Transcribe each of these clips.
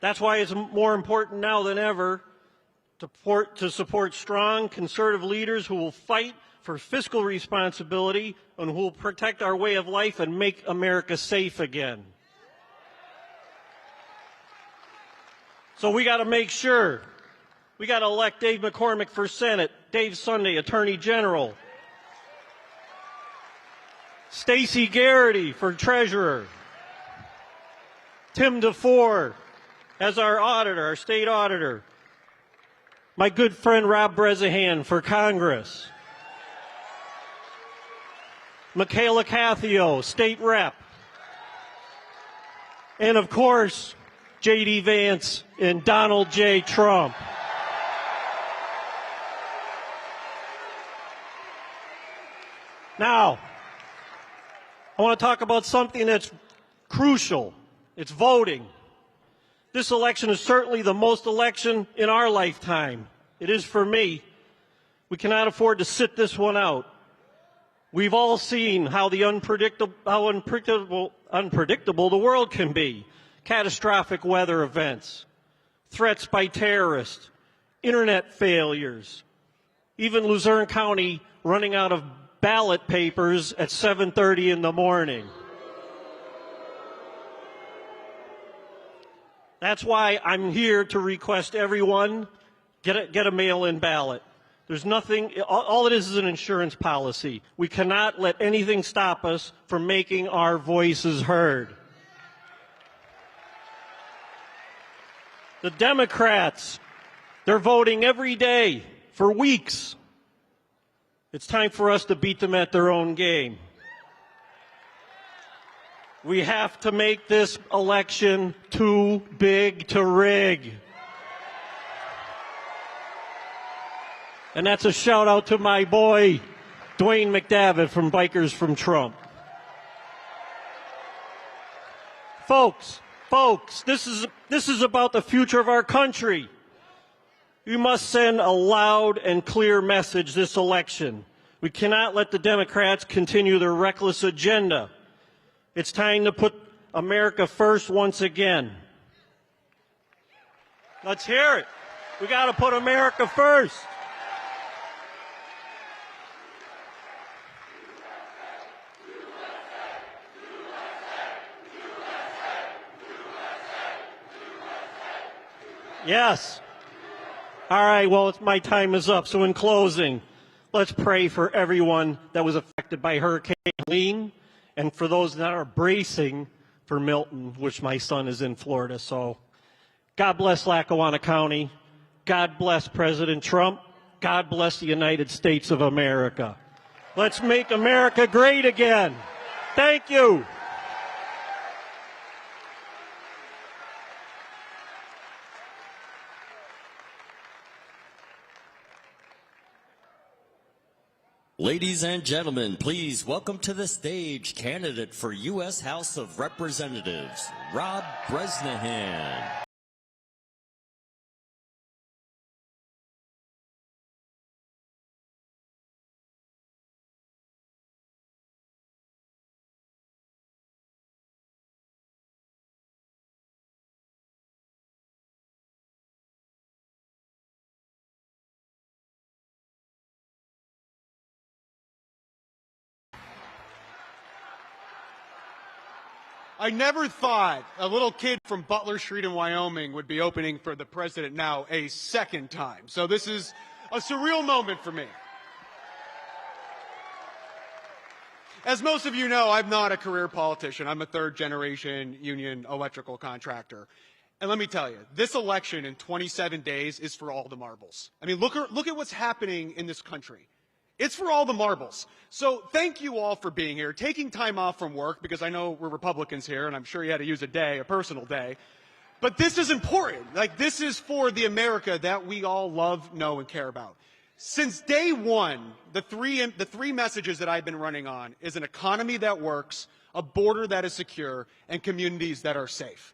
That's why it's more important now than ever to support strong conservative leaders who will fight for fiscal responsibility and who will protect our way of life and make America safe again. So we got to make sure. We got to elect Dave McCormick for Senate, Dave Sunday, Attorney General, Stacey Garrity for Treasurer, Tim DeFore as our auditor, our state auditor, my good friend Rob Bresnahan for Congress, Michaela Cathio, state rep, and of course, J.D. Vance and Donald J. Trump. Now, I want to talk about something that's crucial. It's voting. This election is certainly the most election in our lifetime. It is for me. We cannot afford to sit this one out. We've all seen how unpredictable the world can be. Catastrophic weather events, threats by terrorists, internet failures, even Luzerne County running out of ballot papers at 7:30 in the morning. That's why I'm here to request everyone get a mail-in ballot. There's nothing, all it is an insurance policy. We cannot let anything stop us from making our voices heard. The Democrats, they're voting every day for weeks. It's time for us to beat them at their own game. We have to make this election too big to rig. And that's a shout out to my boy, Dwayne McDavid from Bikers from Trump. Folks, this is about the future of our country. We must send a loud and clear message this election. We cannot let the Democrats continue their reckless agenda. It's time to put America first once again. Let's hear it. We got to put America first. Yes. All right, well, my time is up. So in closing, let's pray for everyone that was affected by Hurricane Helene and for those that are bracing for Milton, which my son is in Florida. So God bless Lackawanna County. God bless President Trump. God bless the United States of America. Let's make America great again. Thank you. Ladies and gentlemen, please welcome to the stage candidate for U.S. House of Representatives, Rob Bresnahan. I never thought a little kid from Butler Street in Wyoming would be opening for the president now a second time. So this is a surreal moment for me. As most of you know, I'm not a career politician. I'm a third-generation union electrical contractor. And let me tell you, this election in 27 days is for all the marbles. I mean, look at what's happening in this country. It's for all the marbles. So thank you all for being here, taking time off from work, because I know we're Republicans here, and I'm sure you had to use a personal day. But this is important. Like, this is for the America that we all love, know, and care about. Since day one, the three messages that I've been running on is an economy that works, a border that is secure, and communities that are safe.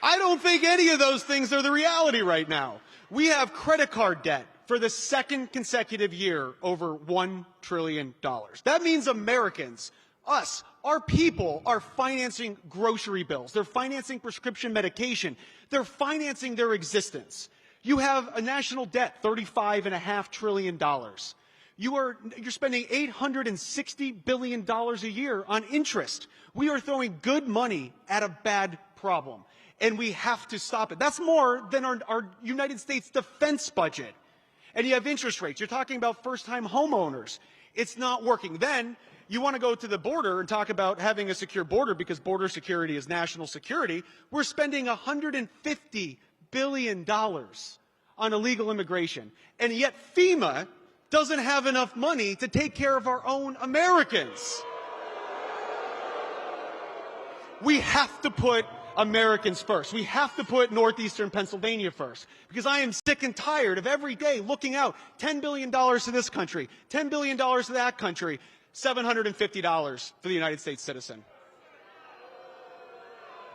I don't think any of those things are the reality right now. We have credit card debt for the second consecutive year over $1 trillion. That means Americans, us, Our people are financing grocery bills. They're financing prescription medication. They're financing their existence. You have a national debt, $35.5 trillion. You're spending $860 billion a year on interest. We are throwing good money at a bad problem, and we have to stop it. That's more than our United States defense budget. And you have interest rates. You're talking about first-time homeowners. It's not working. Then you want to go to the border and talk about having a secure border because border security is national security. We're spending $150 billion on illegal immigration. And yet FEMA doesn't have enough money to take care of our own Americans. We have to put Americans first. We have to put northeastern Pennsylvania first, because I am sick and tired of every day looking out $10 billion to this country, $10 billion to that country, $750 for the United States citizen.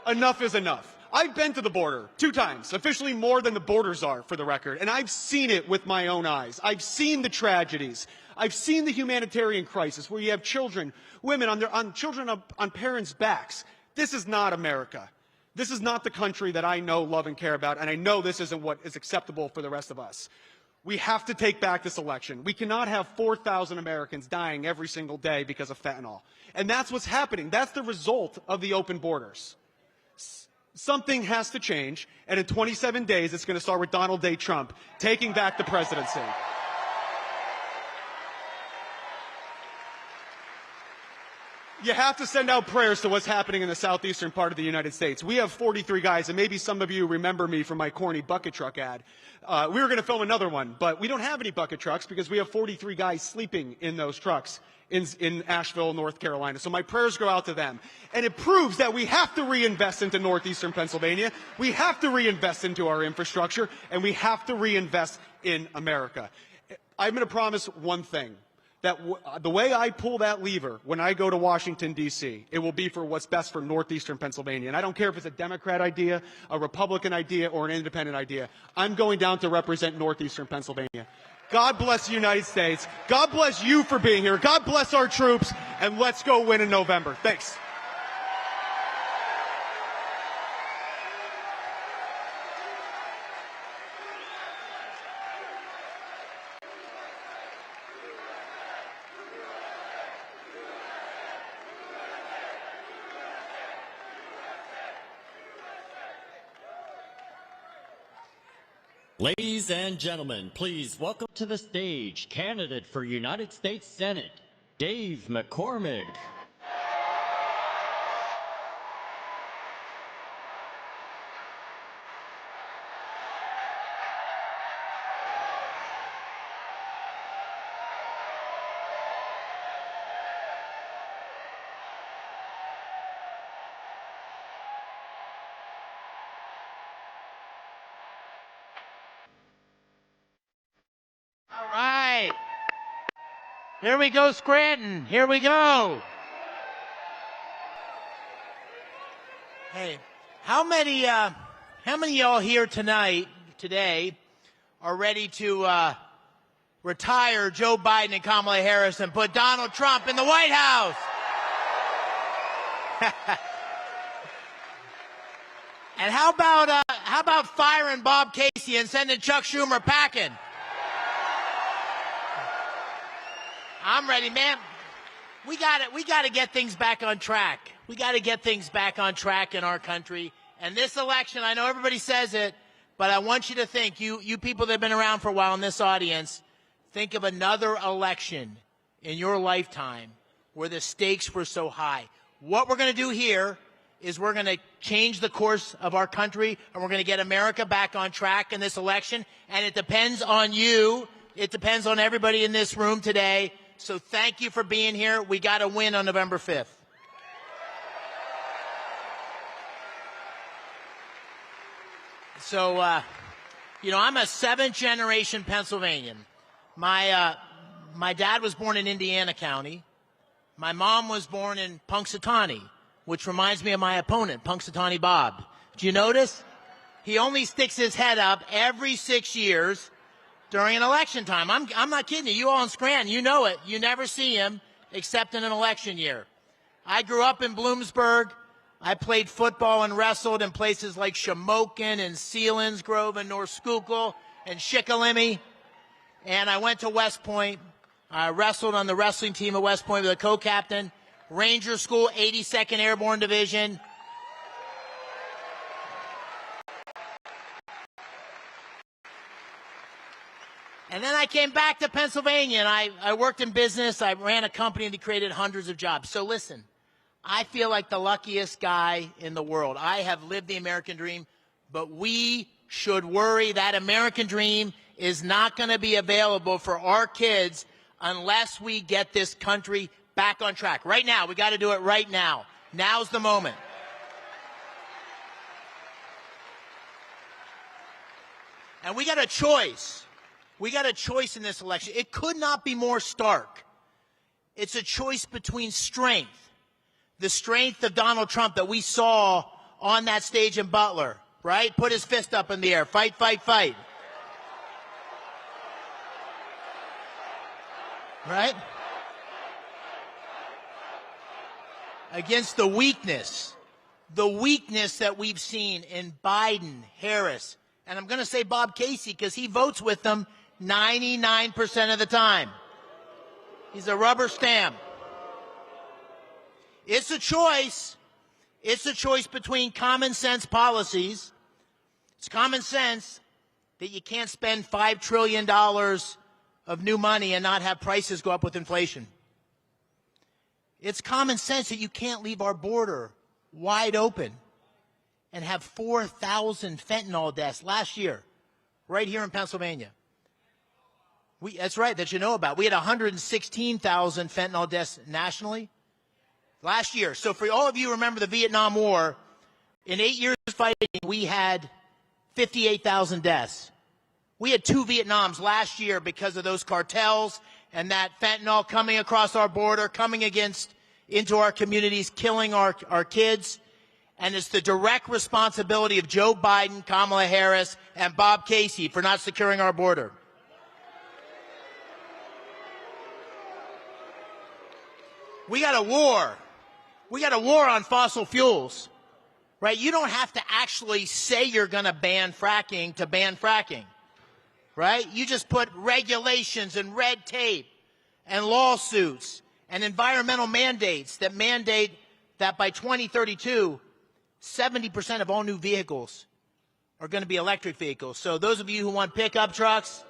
Enough is enough. I've been to the border 2 times, officially more than the borders are, for the record, and I've seen it with my own eyes. I've seen the tragedies. I've seen the humanitarian crisis where you have children, women on parents' backs. This is not America. This is not the country that I know, love, and care about, and I know this isn't what is acceptable for the rest of us. We have to take back this election. We cannot have 4,000 Americans dying every single day because of fentanyl. And that's what's happening. That's the result of the open borders. Something has to change, and in 27 days, it's going to start with Donald J. Trump taking back the presidency. You have to send out prayers to what's happening in the southeastern part of the United States. We have 43 guys, and maybe some of you remember me from my corny bucket truck ad. We were going to film another one, but we don't have any bucket trucks because we have 43 guys sleeping in those trucks in Asheville, North Carolina. So my prayers go out to them. And it proves that we have to reinvest into northeastern Pennsylvania. We have to reinvest into our infrastructure, and we have to reinvest in America. I'm going to promise one thing. That the way I pull that lever when I go to Washington, D.C., it will be for what's best for northeastern Pennsylvania. And I don't care if it's a Democrat idea, a Republican idea, or an independent idea. I'm going down to represent northeastern Pennsylvania. God bless the United States. God bless you for being here. God bless our troops. And let's go win in November. Thanks. Ladies and gentlemen, please welcome to the stage candidate for United States Senate, Dave McCormick. All right. Here we go, Scranton. Here we go. Hey, how many of y'all here today, are ready to retire Joe Biden and Kamala Harris and put Donald Trump in the White House? And how about firing Bob Casey and sending Chuck Schumer packing? I'm ready, man. We got to get things back on track. We got to get things back on track in our country. And this election, I know everybody says it, but I want you to think, you people that have been around for a while in this audience, think of another election in your lifetime where the stakes were so high. What we're going to do here is we're going to change the course of our country, and we're going to get America back on track in this election. And it depends on you. It depends on everybody in this room today. So thank you for being here. We got to win on November 5th. So, I'm a 7th-generation Pennsylvanian. My dad was born in Indiana County. My mom was born in Punxsutawney, which reminds me of my opponent, Punxsutawney Bob. Do you notice? He only sticks his head up every 6 years during an election time. I'm not kidding you. You all in Scranton, you know it. You never see him except in an election year. I grew up in Bloomsburg. I played football and wrestled in places like Shamokin and Selinsgrove and North Schuylkill and Shikellamy. And I went to West Point. I wrestled on the wrestling team at West Point with a co-captain. Ranger School, 82nd Airborne Division. And then I came back to Pennsylvania, and I worked in business. I ran a company that created hundreds of jobs. So listen, I feel like the luckiest guy in the world. I have lived the American dream, but we should worry that American dream is not going to be available for our kids unless we get this country back on track. Right now, we got to do it right now. Now's the moment. And we got a choice. We got a choice in this election. It could not be more stark. It's a choice between strength, the strength of Donald Trump that we saw on that stage in Butler, right? Put his fist up in the air, fight, fight, fight. Right? Against the weakness that we've seen in Biden, Harris, and I'm going to say Bob Casey because he votes with them 99% of the time. He's a rubber stamp. It's a choice. It's a choice between common sense policies. It's common sense that you can't spend $5 trillion of new money and not have prices go up with inflation. It's common sense that you can't leave our border wide open and have 4,000 fentanyl deaths last year, right here in Pennsylvania. That's right, that you know about. We had 116,000 fentanyl deaths nationally last year. So for all of you who remember the Vietnam War, in 8 years of fighting, we had 58,000 deaths. We had 2 Vietnams last year because of those cartels and that fentanyl coming across our border, coming into our communities, killing our kids. And it's the direct responsibility of Joe Biden, Kamala Harris, and Bob Casey for not securing our border. We got a war. We got a war on fossil fuels, right? You don't have to actually say you're going to ban fracking to ban fracking, right? You just put regulations and red tape and lawsuits and environmental mandates that mandate that by 2032, 70% of all new vehicles are going to be electric vehicles. So those of you who want pickup trucks,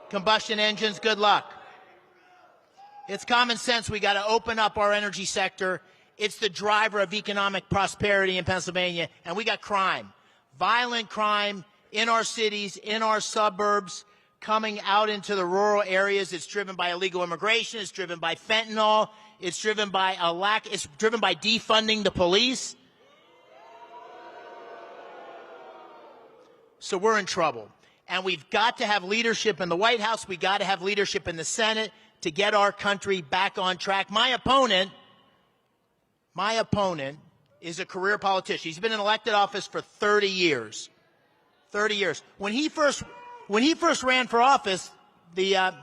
combustion engines, good luck. It's common sense. We got to open up our energy sector. It's the driver of economic prosperity in Pennsylvania. And we got crime, violent crime in our cities, in our suburbs, coming out into the rural areas. It's driven by illegal immigration. It's driven by fentanyl. It's driven by it's driven by defunding the police. So we're in trouble. And we've got to have leadership in the White House. We've got to have leadership in the Senate to get our country back on track. My opponent is a career politician. He's been in elected office for 30 years. 30 years. When he first ran for office, the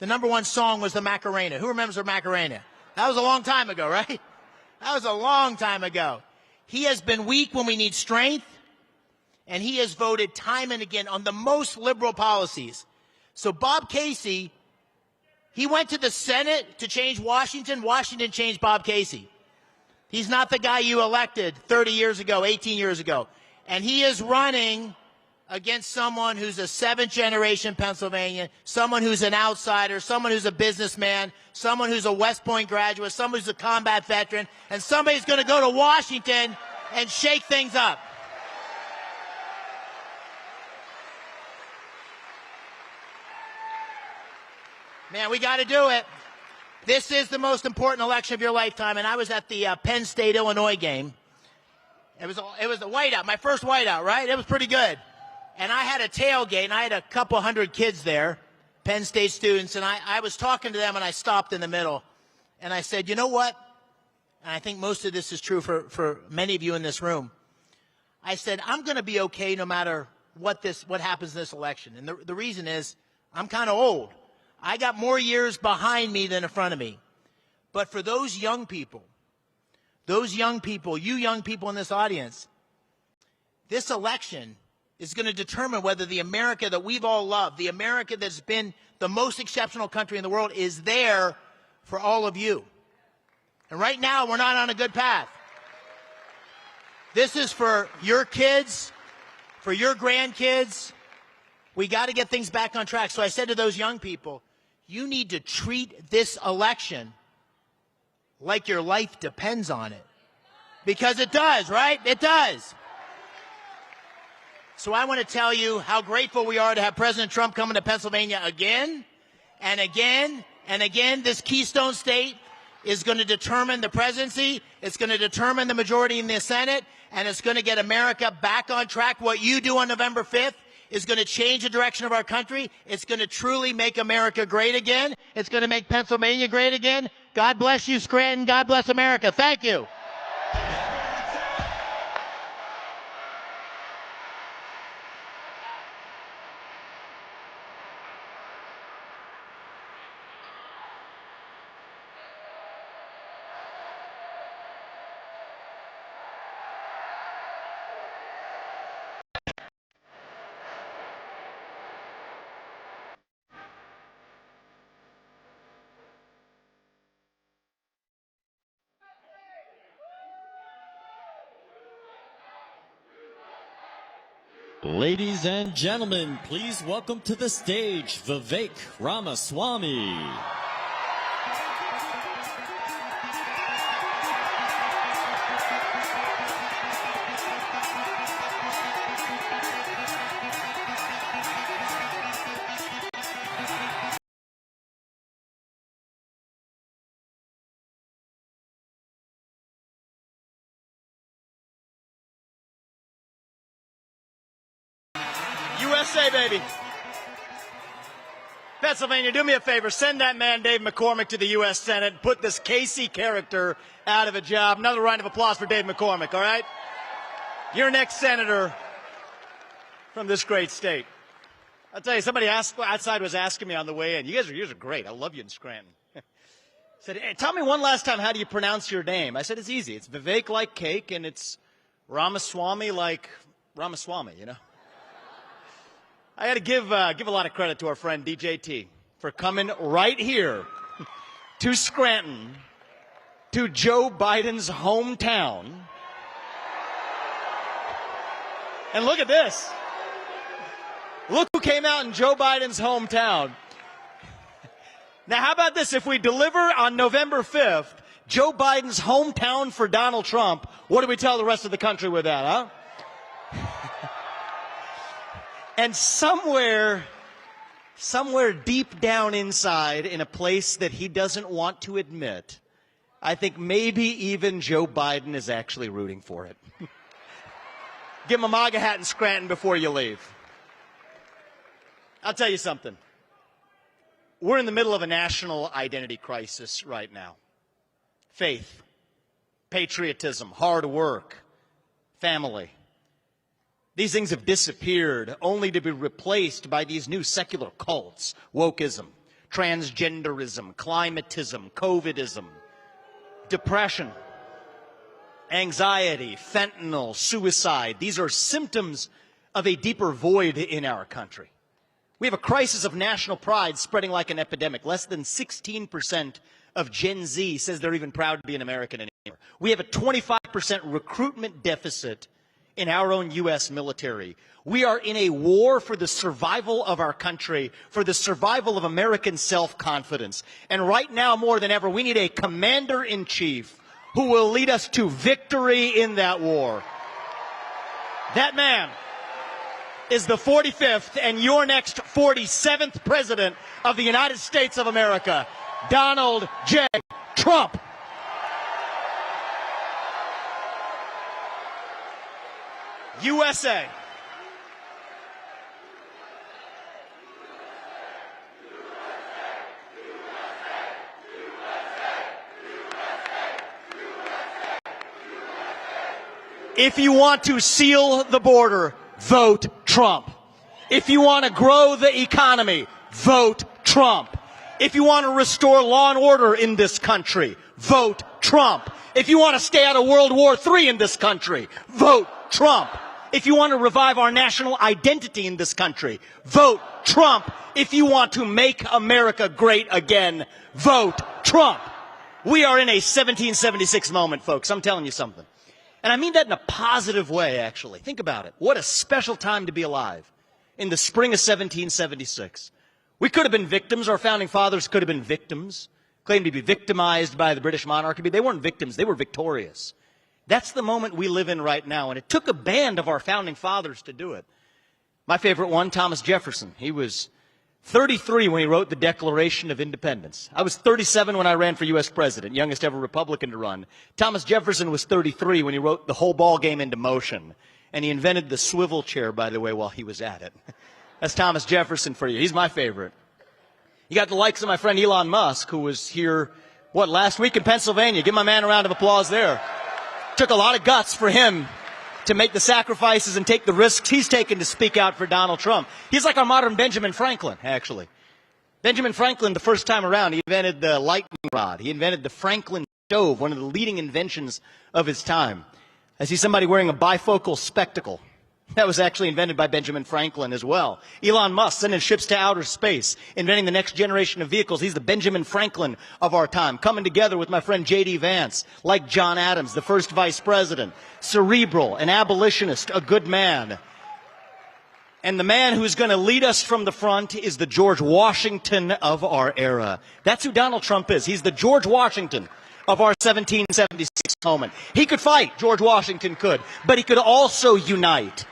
number one song was the Macarena. Who remembers the Macarena? That was a long time ago, right? That was a long time ago. He has been weak when we need strength, and he has voted time and again on the most liberal policies. So Bob Casey, he went to the Senate to change Washington. Washington changed Bob Casey. He's not the guy you elected 30 years ago, 18 years ago. And he is running against someone who's a 7th-generation Pennsylvanian, someone who's an outsider, someone who's a businessman, someone who's a West Point graduate, someone who's a combat veteran, and somebody's going to go to Washington and shake things up. Man, we got to do it. This is the most important election of your lifetime, and I was at the Penn State-Illinois game. It was a whiteout, my first whiteout, right? It was pretty good. And I had a tailgate, and I had a couple hundred kids there, Penn State students, and I was talking to them, and I stopped in the middle. And I said, you know what? And I think most of this is true for many of you in this room. I said, I'm going to be okay no matter what happens in this election. And the reason is I'm kind of old. I got more years behind me than in front of me. But for those young people those young people, you young people in this audience, this election is going to determine whether the America that we've all loved, the America that's been the most exceptional country in the world, is there for all of you. And right now, we're not on a good path. This is for your kids, for your grandkids. We got to get things back on track. So I said to those young people, you need to treat this election like your life depends on it. Because it does, right? It does. So I want to tell you how grateful we are to have President Trump coming to Pennsylvania again and again and again. This Keystone State is going to determine the presidency. It's going to determine the majority in the Senate, and it's going to get America back on track. What you do on November 5th is going to change the direction of our country. It's going to truly make America great again. It's going to make Pennsylvania great again. God bless you, Scranton. God bless America. Thank you. Ladies and gentlemen, please welcome to the stage Vivek Ramaswamy. USA, baby. Pennsylvania, do me a favor. Send that man, Dave McCormick, to the U.S. Senate and put this Casey character out of a job. Another round of applause for Dave McCormick, all right? Your next senator from this great state. I'll tell you, somebody outside was asking me on the way in. You guys are great. I love you in Scranton. Said, hey, tell me one last time, how do you pronounce your name? I said, it's easy. It's Vivek like cake, and it's Ramaswamy like Ramaswamy, you know? I got to give a lot of credit to our friend DJT for coming right here to Scranton, to Joe Biden's hometown. And look at this. Look who came out in Joe Biden's hometown. Now, how about this? If we deliver on November 5th, Joe Biden's hometown for Donald Trump, what do we tell the rest of the country with that, huh? And somewhere deep down inside, in a place that he doesn't want to admit, I think maybe even Joe Biden is actually rooting for it. Give him a MAGA hat in Scranton before you leave. I'll tell you something. We're in the middle of a national identity crisis right now. Faith, patriotism, hard work, family. These things have disappeared only to be replaced by these new secular cults: wokeism, transgenderism, climatism, COVIDism, depression, anxiety, fentanyl, suicide. These are symptoms of a deeper void in our country. We have a crisis of national pride spreading like an epidemic. Less than 16% of Gen Z says they're even proud to be an American anymore. We have a 25% recruitment deficit in our own U.S. military. We are in a war for the survival of our country, for the survival of American self-confidence. And right now, more than ever, we need a commander-in-chief who will lead us to victory in that war. That man is the 45th and your next 47th president of the United States of America, Donald J. Trump. USA. If you want to seal the border, vote Trump. If you want to grow the economy, vote Trump. If you want to restore law and order in this country, vote Trump. If you want to stay out of World War III in this country, vote Trump. If you want to revive our national identity in this country, vote Trump. If you want to make America great again, vote Trump. We are in a 1776 moment, folks. I'm telling you something. And I mean that in a positive way, actually. Think about it. What a special time to be alive in the spring of 1776. We could have been victims. Our founding fathers could have been victims, claimed to be victimized by the British monarchy. But they weren't victims. They were victorious. That's the moment we live in right now. And it took a band of our founding fathers to do it. My favorite one, Thomas Jefferson. He was 33 when he wrote the Declaration of Independence. I was 37 when I ran for U.S. president, youngest ever Republican to run. Thomas Jefferson was 33 when he wrote the whole ball game into motion. And he invented the swivel chair, by the way, while he was at it. That's Thomas Jefferson for you. He's my favorite. You got the likes of my friend Elon Musk, who was here, last week in Pennsylvania. Give my man a round of applause there. Took a lot of guts for him to make the sacrifices and take the risks he's taken to speak out for Donald Trump. He's like our modern Benjamin Franklin, actually. Benjamin Franklin, the first time around, he invented the lightning rod. He invented the Franklin stove, one of the leading inventions of his time. I see somebody wearing a bifocal spectacle. That was actually invented by Benjamin Franklin as well. Elon Musk sending ships to outer space, inventing the next generation of vehicles. He's the Benjamin Franklin of our time. Coming together with my friend J.D. Vance, like John Adams, the first vice president. Cerebral, an abolitionist, a good man. And the man who's going to lead us from the front is the George Washington of our era. That's who Donald Trump is. He's the George Washington of our 1776 moment. He could fight, George Washington could, but he could also unite.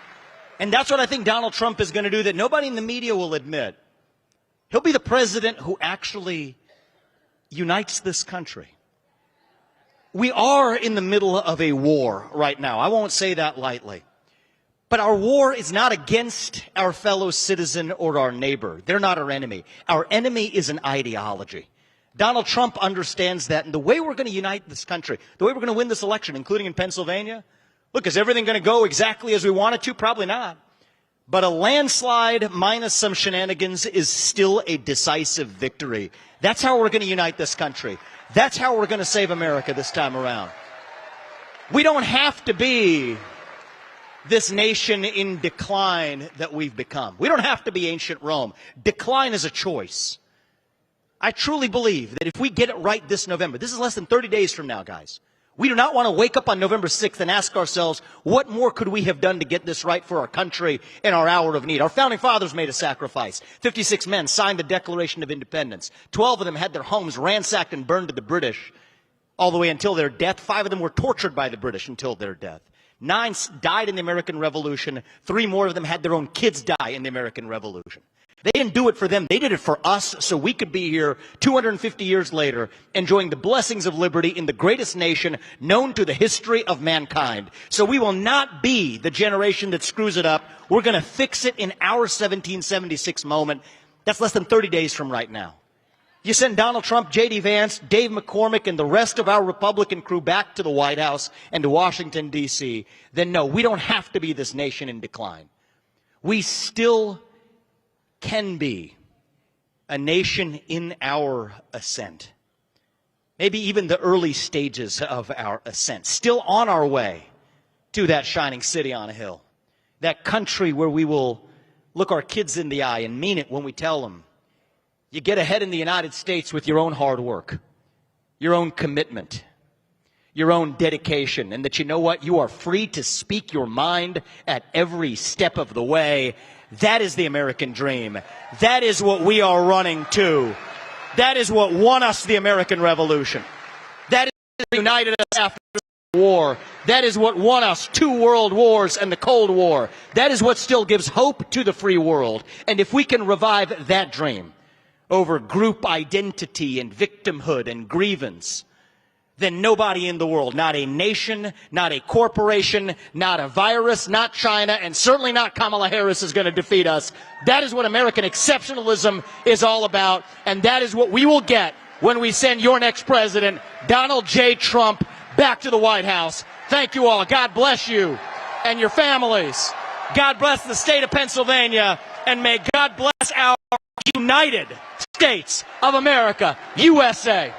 And that's what I think Donald Trump is going to do that nobody in the media will admit. He'll be the president who actually unites this country. We are in the middle of a war right now. I won't say that lightly. But our war is not against our fellow citizen or our neighbor. They're not our enemy. Our enemy is an ideology. Donald Trump understands that. And the way we're going to unite this country, the way we're going to win this election, including in Pennsylvania, look, is everything going to go exactly as we want it to? Probably not. But a landslide minus some shenanigans is still a decisive victory. That's how we're going to unite this country. That's how we're going to save America this time around. We don't have to be this nation in decline that we've become. We don't have to be ancient Rome. Decline is a choice. I truly believe that if we get it right this November, this is less than 30 days from now, guys. We do not want to wake up on November 6th and ask ourselves, what more could we have done to get this right for our country in our hour of need? Our founding fathers made a sacrifice. 56 men signed the Declaration of Independence. 12 of them had their homes ransacked and burned to the British all the way until their death. 5 of them were tortured by the British until their death. 9 died in the American Revolution. 3 more of them had their own kids die in the American Revolution. They didn't do it for them. They did it for us so we could be here 250 years later enjoying the blessings of liberty in the greatest nation known to the history of mankind. So we will not be the generation that screws it up. We're going to fix it in our 1776 moment. That's less than 30 days from right now. You send Donald Trump, J.D. Vance, Dave McCormick, and the rest of our Republican crew back to the White House and to Washington, D.C., then no, we don't have to be this nation in decline. We still can be a nation in our ascent. Maybe even the early stages of our ascent. Still on our way to that shining city on a hill. That country where we will look our kids in the eye and mean it when we tell them, you get ahead in the United States with your own hard work, your own commitment, your own dedication, and that you know what? You are free to speak your mind at every step of the way. That is the American dream. That is what we are running to. That is what won us the American Revolution. That is what united us after the war. That is what won us 2 world wars and the Cold War. That is what still gives hope to the free world. And if we can revive that dream over group identity and victimhood and grievance, then nobody in the world, not a nation, not a corporation, not a virus, not China, and certainly not Kamala Harris is going to defeat us. That is what American exceptionalism is all about, and that is what we will get when we send your next president, Donald J. Trump, back to the White House. Thank you all. God bless you and your families. God bless the state of Pennsylvania, and may God bless our United States of America, USA.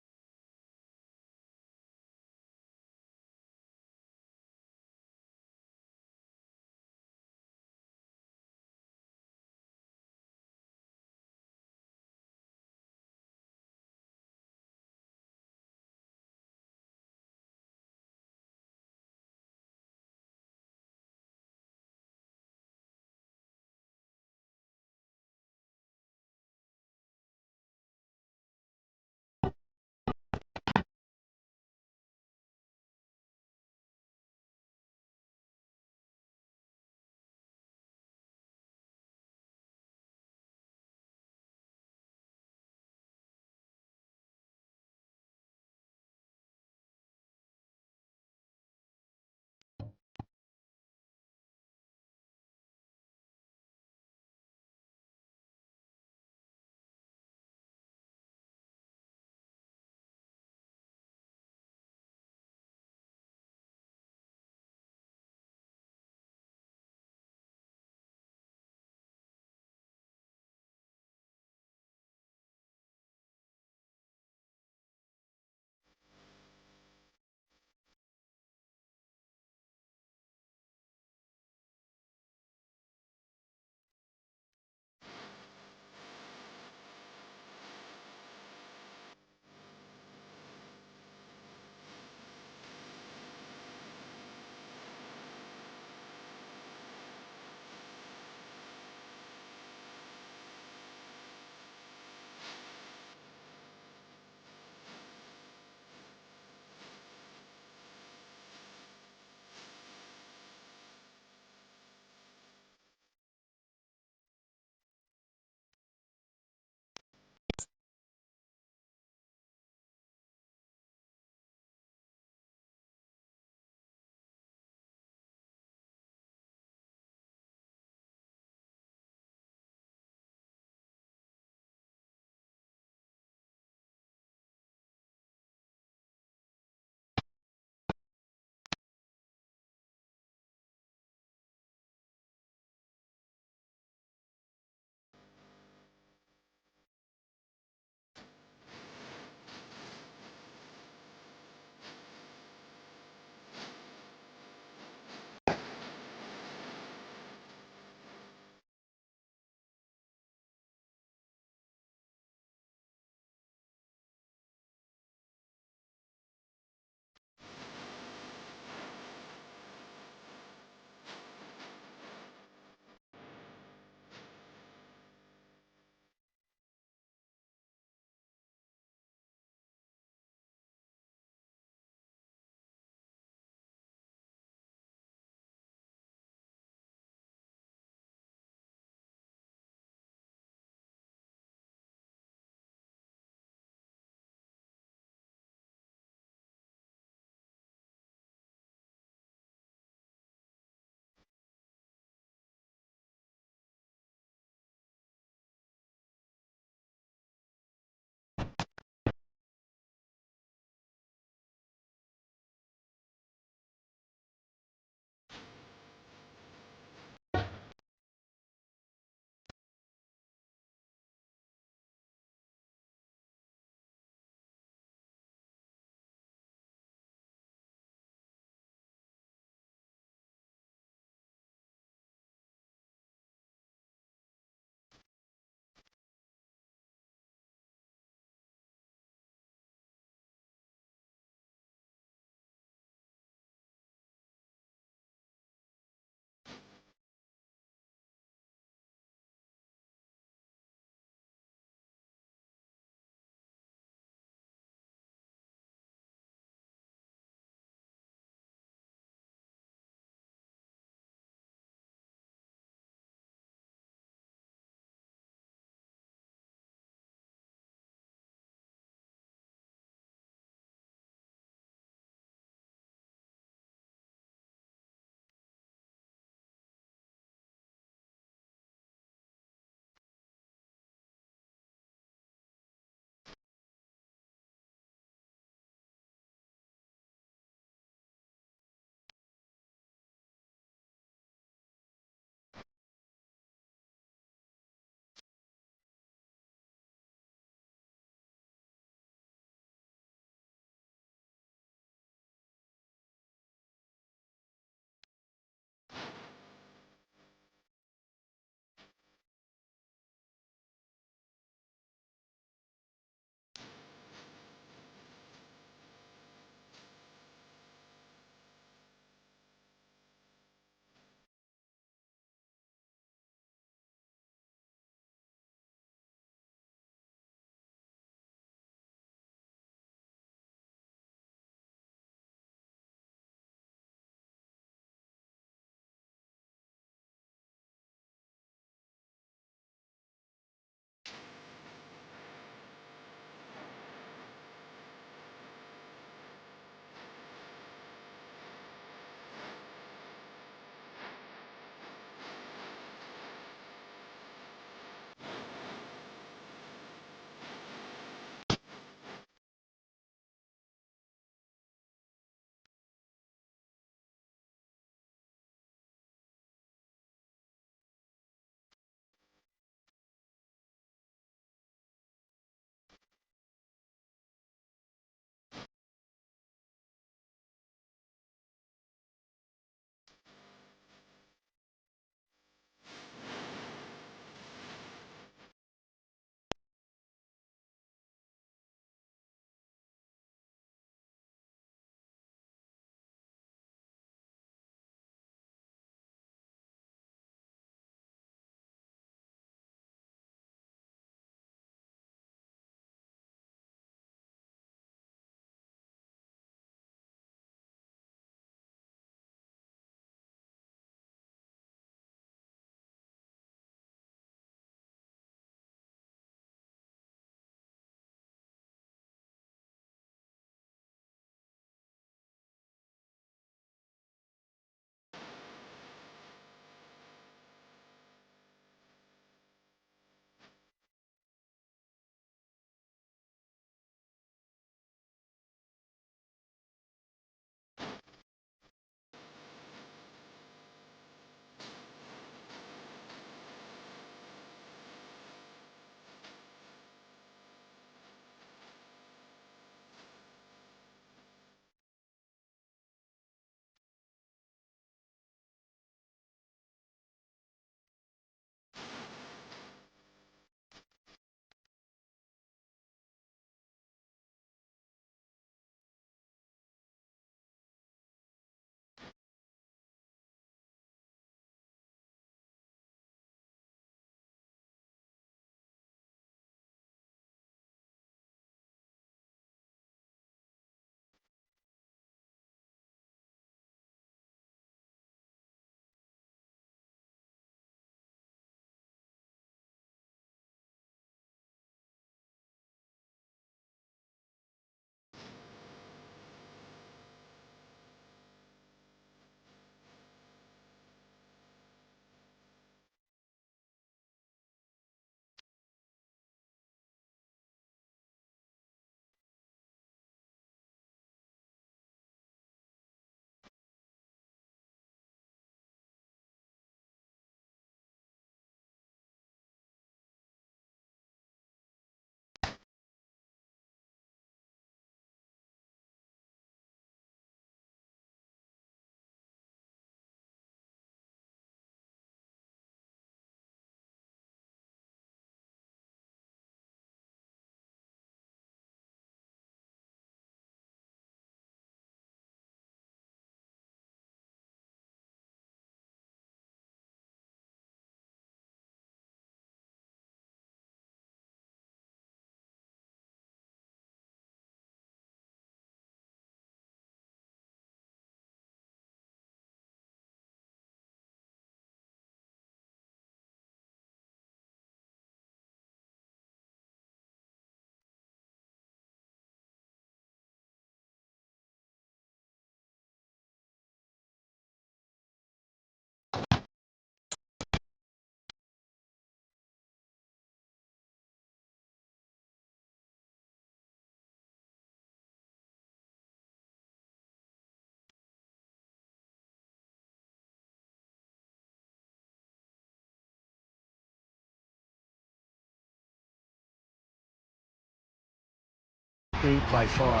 country by far.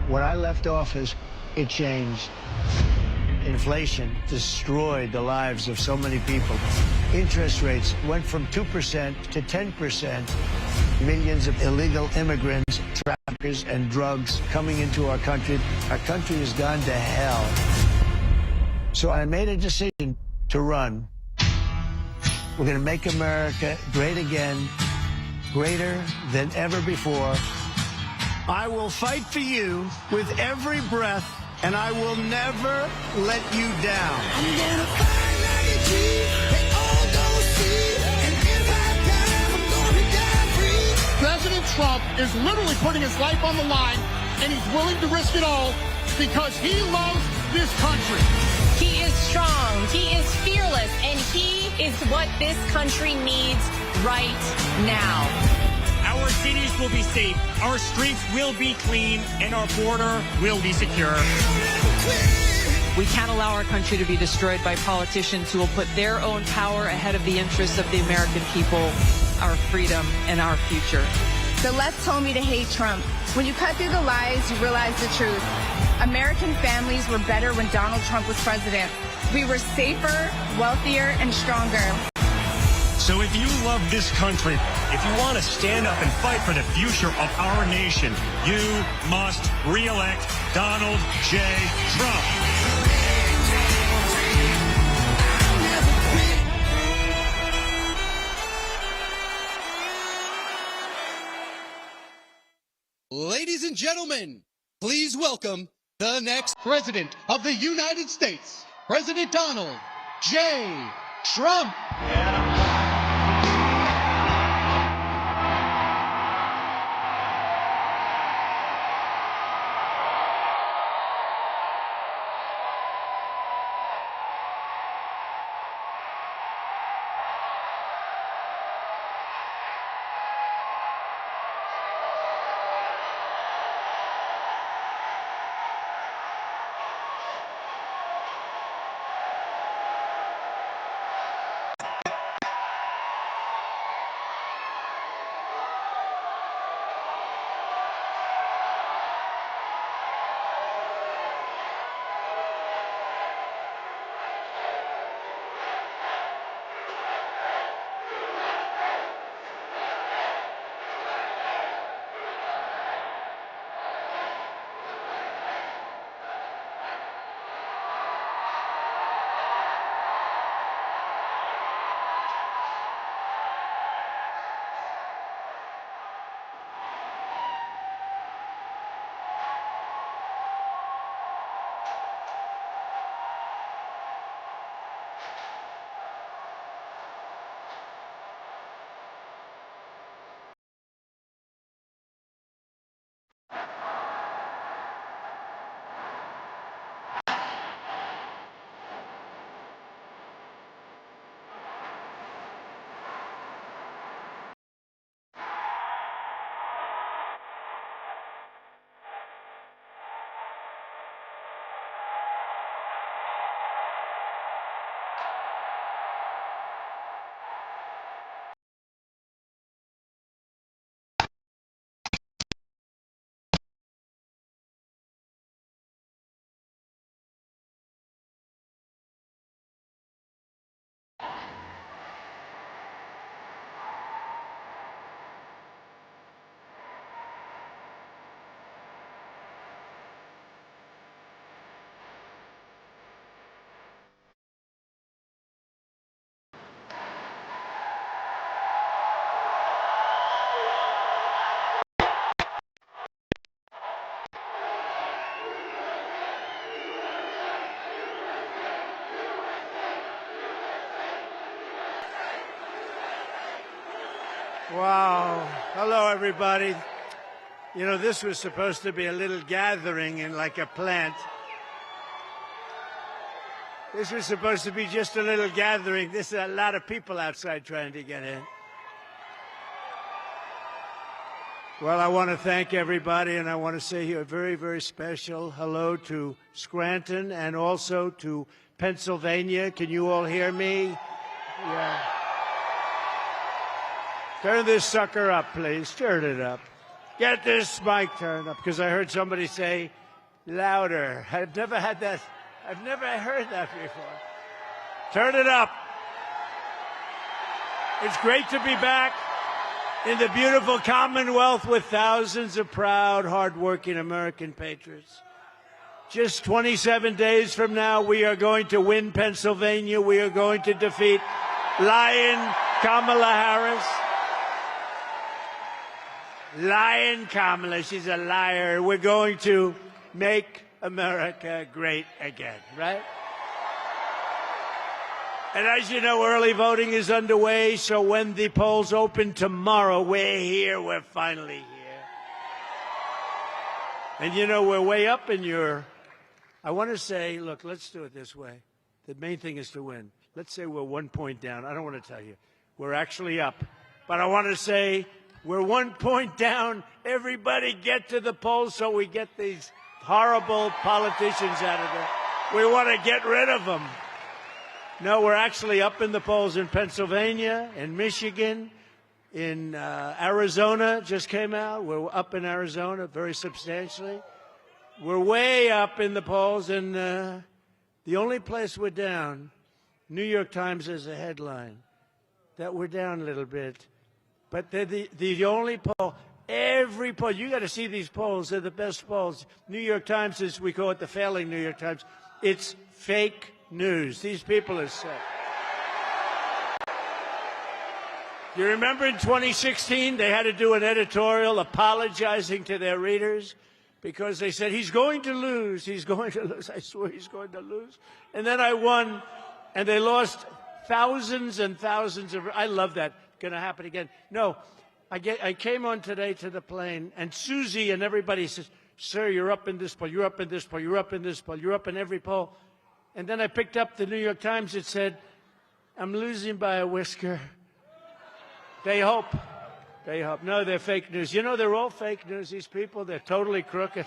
When I left office, it changed. Inflation destroyed the lives of so many people. Interest rates went from 2% to 10%. Millions of illegal immigrants, traffickers, and drugs coming into our country. Our country has gone to hell. So I made a decision to run. We're going to make America great again, greater than ever before. I will fight for you with every breath, and I will never let you down. I'm gonna fight like a G, they all don't see, and if I die, I'm gonna die free. President Trump is literally putting his life on the line, and he's willing to risk it all because he loves this country. He is strong, he is fearless, and he is what this country needs right now. Our cities will be safe, our streets will be clean, and our border will be secure. We can't allow our country to be destroyed by politicians who will put their own power ahead of the interests of the American people, our freedom, and our future. The left told me to hate Trump. When you cut through the lies, you realize the truth. American families were better when Donald Trump was president. We were safer, wealthier, and stronger. So if you love this country, if you want to stand up and fight for the future of our nation, you must re-elect Donald J. Trump. Ladies and gentlemen, please welcome the next President of the United States, President Donald J. Trump. Wow. Hello, everybody. You know, this was supposed to be a little gathering in like a plant. This was supposed to be just a little gathering. There's a lot of people outside trying to get in. Well, I want to thank everybody, and I want to say a very, very special hello to Scranton and also to Pennsylvania. Can you all hear me? Yeah. Turn this sucker up, please. Turn it up. Get this mic turned up, because I heard somebody say louder. I've never had that. I've never heard that before. Turn it up. It's great to be back in the beautiful Commonwealth with thousands of proud, hardworking American patriots. Just 27 days from now, we are going to win Pennsylvania. We are going to defeat Lion Kamala Harris. Lion Kamala, she's a liar. We're going to make America great again, right? And as you know, early voting is underway, so when the polls open tomorrow, we're here. We're finally here. And you know, we're way up in your... I want to say, look, let's do it this way. The main thing is to win. Let's say we're 1 point down. I don't want to tell you. We're actually up. But I want to say we're 1 point down. Everybody get to the polls so we get these horrible politicians out of there. We want to get rid of them. No, we're actually up in the polls in Pennsylvania, in Michigan, in Arizona just came out. We're up in Arizona very substantially. We're way up in the polls, and the only place we're down, New York Times has a headline that we're down a little bit. But they're the only poll. Every poll, you got to see these polls. They're the best polls. New York Times is, we call it the failing New York Times. It's fake news. These people are sick. You remember in 2016, they had to do an editorial apologizing to their readers because they said, he's going to lose. He's going to lose. I swear he's going to lose. And then I won, and they lost thousands and thousands of... I love that. Going to happen again. No, I came on today to the plane, and Susie and everybody says, sir, you're up in this poll, you're up in this poll, you're up in this poll, you're up in every poll. And then I picked up the New York Times. It said, I'm losing by a whisker. They hope. They hope. No, they're fake news. You know, they're all fake news, these people. They're totally crooked.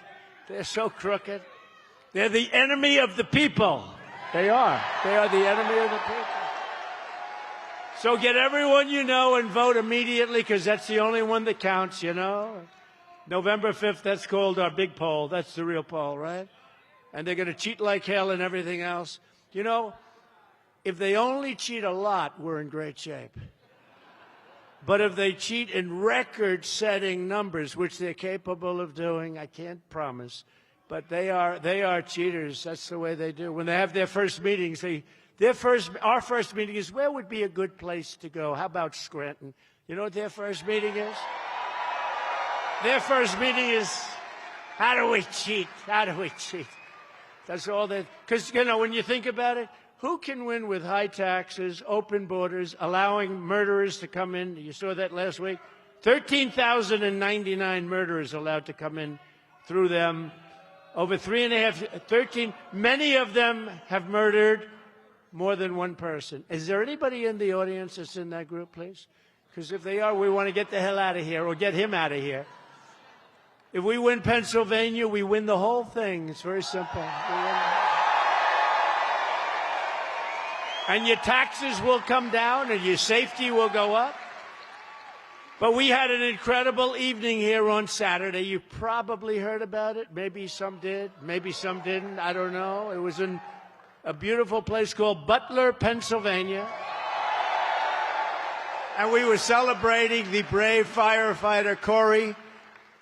They're so crooked. They're the enemy of the people. They are. They are the enemy of the people. So get everyone you know and vote immediately, because that's the only one that counts, you know. November 5th, that's called our big poll. That's the real poll, right? And they're going to cheat like hell and everything else. You know, if they only cheat a lot, we're in great shape. But if they cheat in record-setting numbers, which they're capable of doing, I can't promise, but they are cheaters. That's the way they do. When they have their first meetings, our first meeting is, where would be a good place to go? How about Scranton? You know what their first meeting is? Their first meeting is, how do we cheat? How do we cheat? That's all that, because, you know, when you think about it, who can win with high taxes, open borders, allowing murderers to come in? You saw that last week. 13,099 murderers allowed to come in through them. Over 13, many of them have murdered more than one person. Is there anybody in the audience that's in that group, please? Because if they are, we want to get the hell out of here, or get him out of here. If we win Pennsylvania, we win the whole thing. It's very simple. And your taxes will come down, and your safety will go up. But we had an incredible evening here on Saturday. You probably heard about it. Maybe some did. Maybe some didn't. I don't know. It was in a beautiful place called Butler, Pennsylvania. And we were celebrating the brave firefighter, Corey,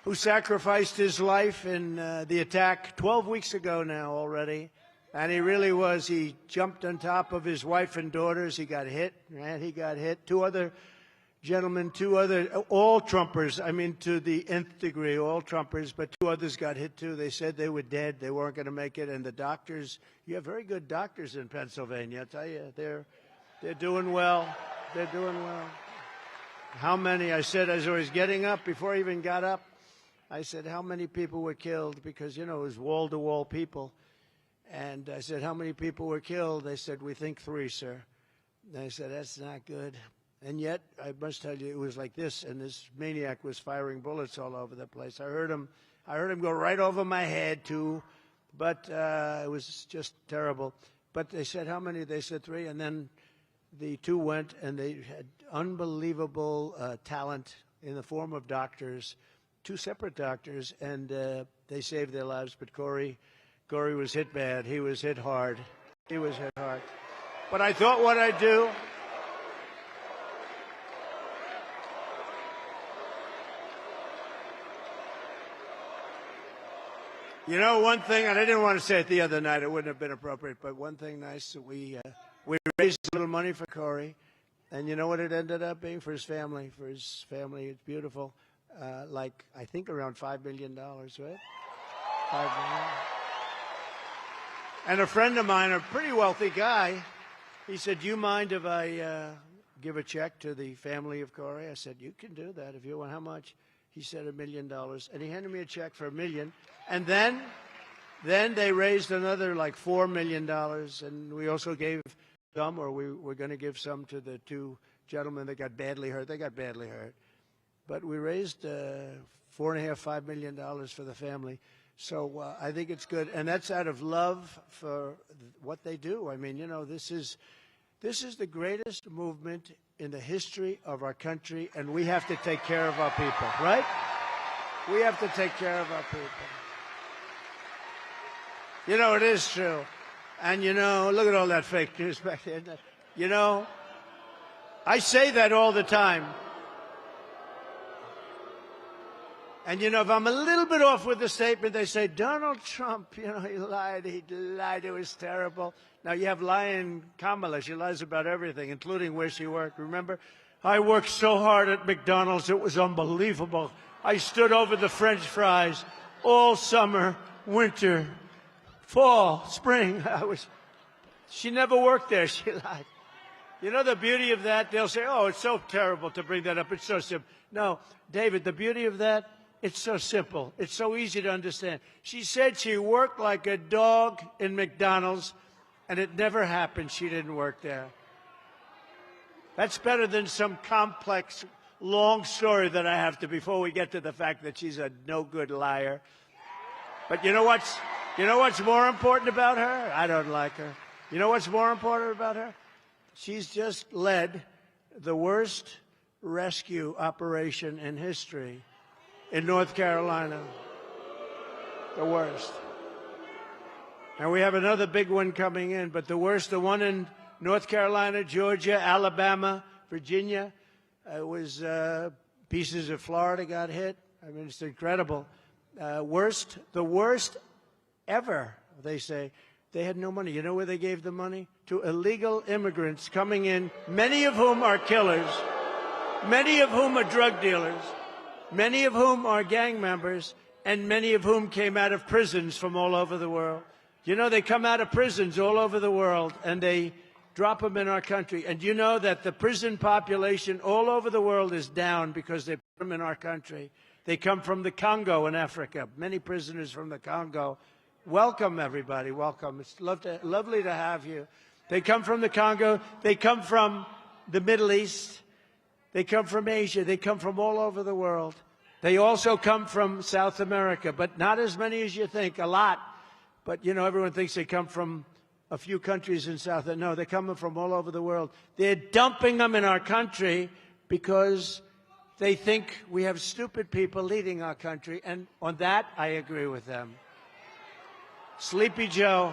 who sacrificed his life in the attack 12 weeks ago now already. And he really was. He jumped on top of his wife and daughters. He got hit, right? He got hit. Two other gentlemen, all Trumpers, I mean, to the nth degree, all Trumpers, but two others got hit too. They said they were dead. They weren't going to make it. And the doctors, you have very good doctors in Pennsylvania. I tell you, they're doing well. They're doing well. How many? I said, as I was getting up, before I even got up, I said, how many people were killed? Because, you know, it was wall-to-wall people. And I said, how many people were killed? They said, we think 3, sir. And I said, that's not good. And yet, I must tell you, it was like this, and this maniac was firing bullets all over the place. I heard him go right over my head, too, but it was just terrible. But they said, how many? They said 3, and then the 2 went, and they had unbelievable talent in the form of doctors two separate doctors, and they saved their lives. But Corey was hit bad. He was hit hard. He was hit hard. But I thought what I'd do. You know, one thing, and I didn't want to say it the other night, it wouldn't have been appropriate, but one thing nice, that we raised a little money for Corey, and you know what it ended up being for his family? For his family, it's beautiful. Like, I think around $5 million, right? $5 million. And a friend of mine, a pretty wealthy guy, he said, do you mind if I give a check to the family of Corey? I said, you can do that if you want. How much? He said $1 million, and he handed me a check for $1 million. And then they raised another like $4 million, and we also gave some, or we were going to give some to the two gentlemen that got badly hurt. They got badly hurt. But we raised $4.5–5 million for the family. So I think it's good, and that's out of love for what they do. I mean, you know, this is the greatest movement in the history of our country, and we have to take care of our people, right? We have to take care of our people. You know, it is true. And, you know, look at all that fake news back there. You know, I say that all the time. And, you know, if I'm a little bit off with the statement, they say, Donald Trump, you know, he lied, it was terrible. Now, you have lying Kamala. She lies about everything, including where she worked. Remember? I worked so hard at McDonald's, it was unbelievable. I stood over the French fries all summer, winter, fall, spring. She never worked there. She lied. You know the beauty of that? They'll say, oh, it's so terrible to bring that up. It's so simple. No, David, the beauty of that, it's so simple. It's so easy to understand. She said she worked like a dog in McDonald's, and it never happened. She didn't work there. That's better than some complex, long story that I have to, before we get to the fact that she's a no-good liar. But you know what's more important about her? I don't like her. You know what's more important about her? She's just led the worst rescue operation in history in North Carolina. The worst. And we have another big one coming in, but the worst, the one in North Carolina, Georgia, Alabama, Virginia, was pieces of Florida got hit. I mean, it's incredible. The worst ever, they say. They had no money. You know where they gave the money? To illegal immigrants coming in, many of whom are killers, many of whom are drug dealers, many of whom are gang members, and many of whom came out of prisons from all over the world. You know, they come out of prisons all over the world, and they drop them in our country. And you know that the prison population all over the world is down because they put them in our country. They come from the Congo in Africa, many prisoners from the Congo. Welcome, everybody. Welcome. It's lovely to have you. They come from the Congo. They come from the Middle East. They come from Asia. They come from all over the world. They also come from South America, but not as many as you think, a lot. But, you know, everyone thinks they come from a few countries in South. No, they're coming from all over the world. They're dumping them in our country because they think we have stupid people leading our country. And on that, I agree with them. Sleepy Joe.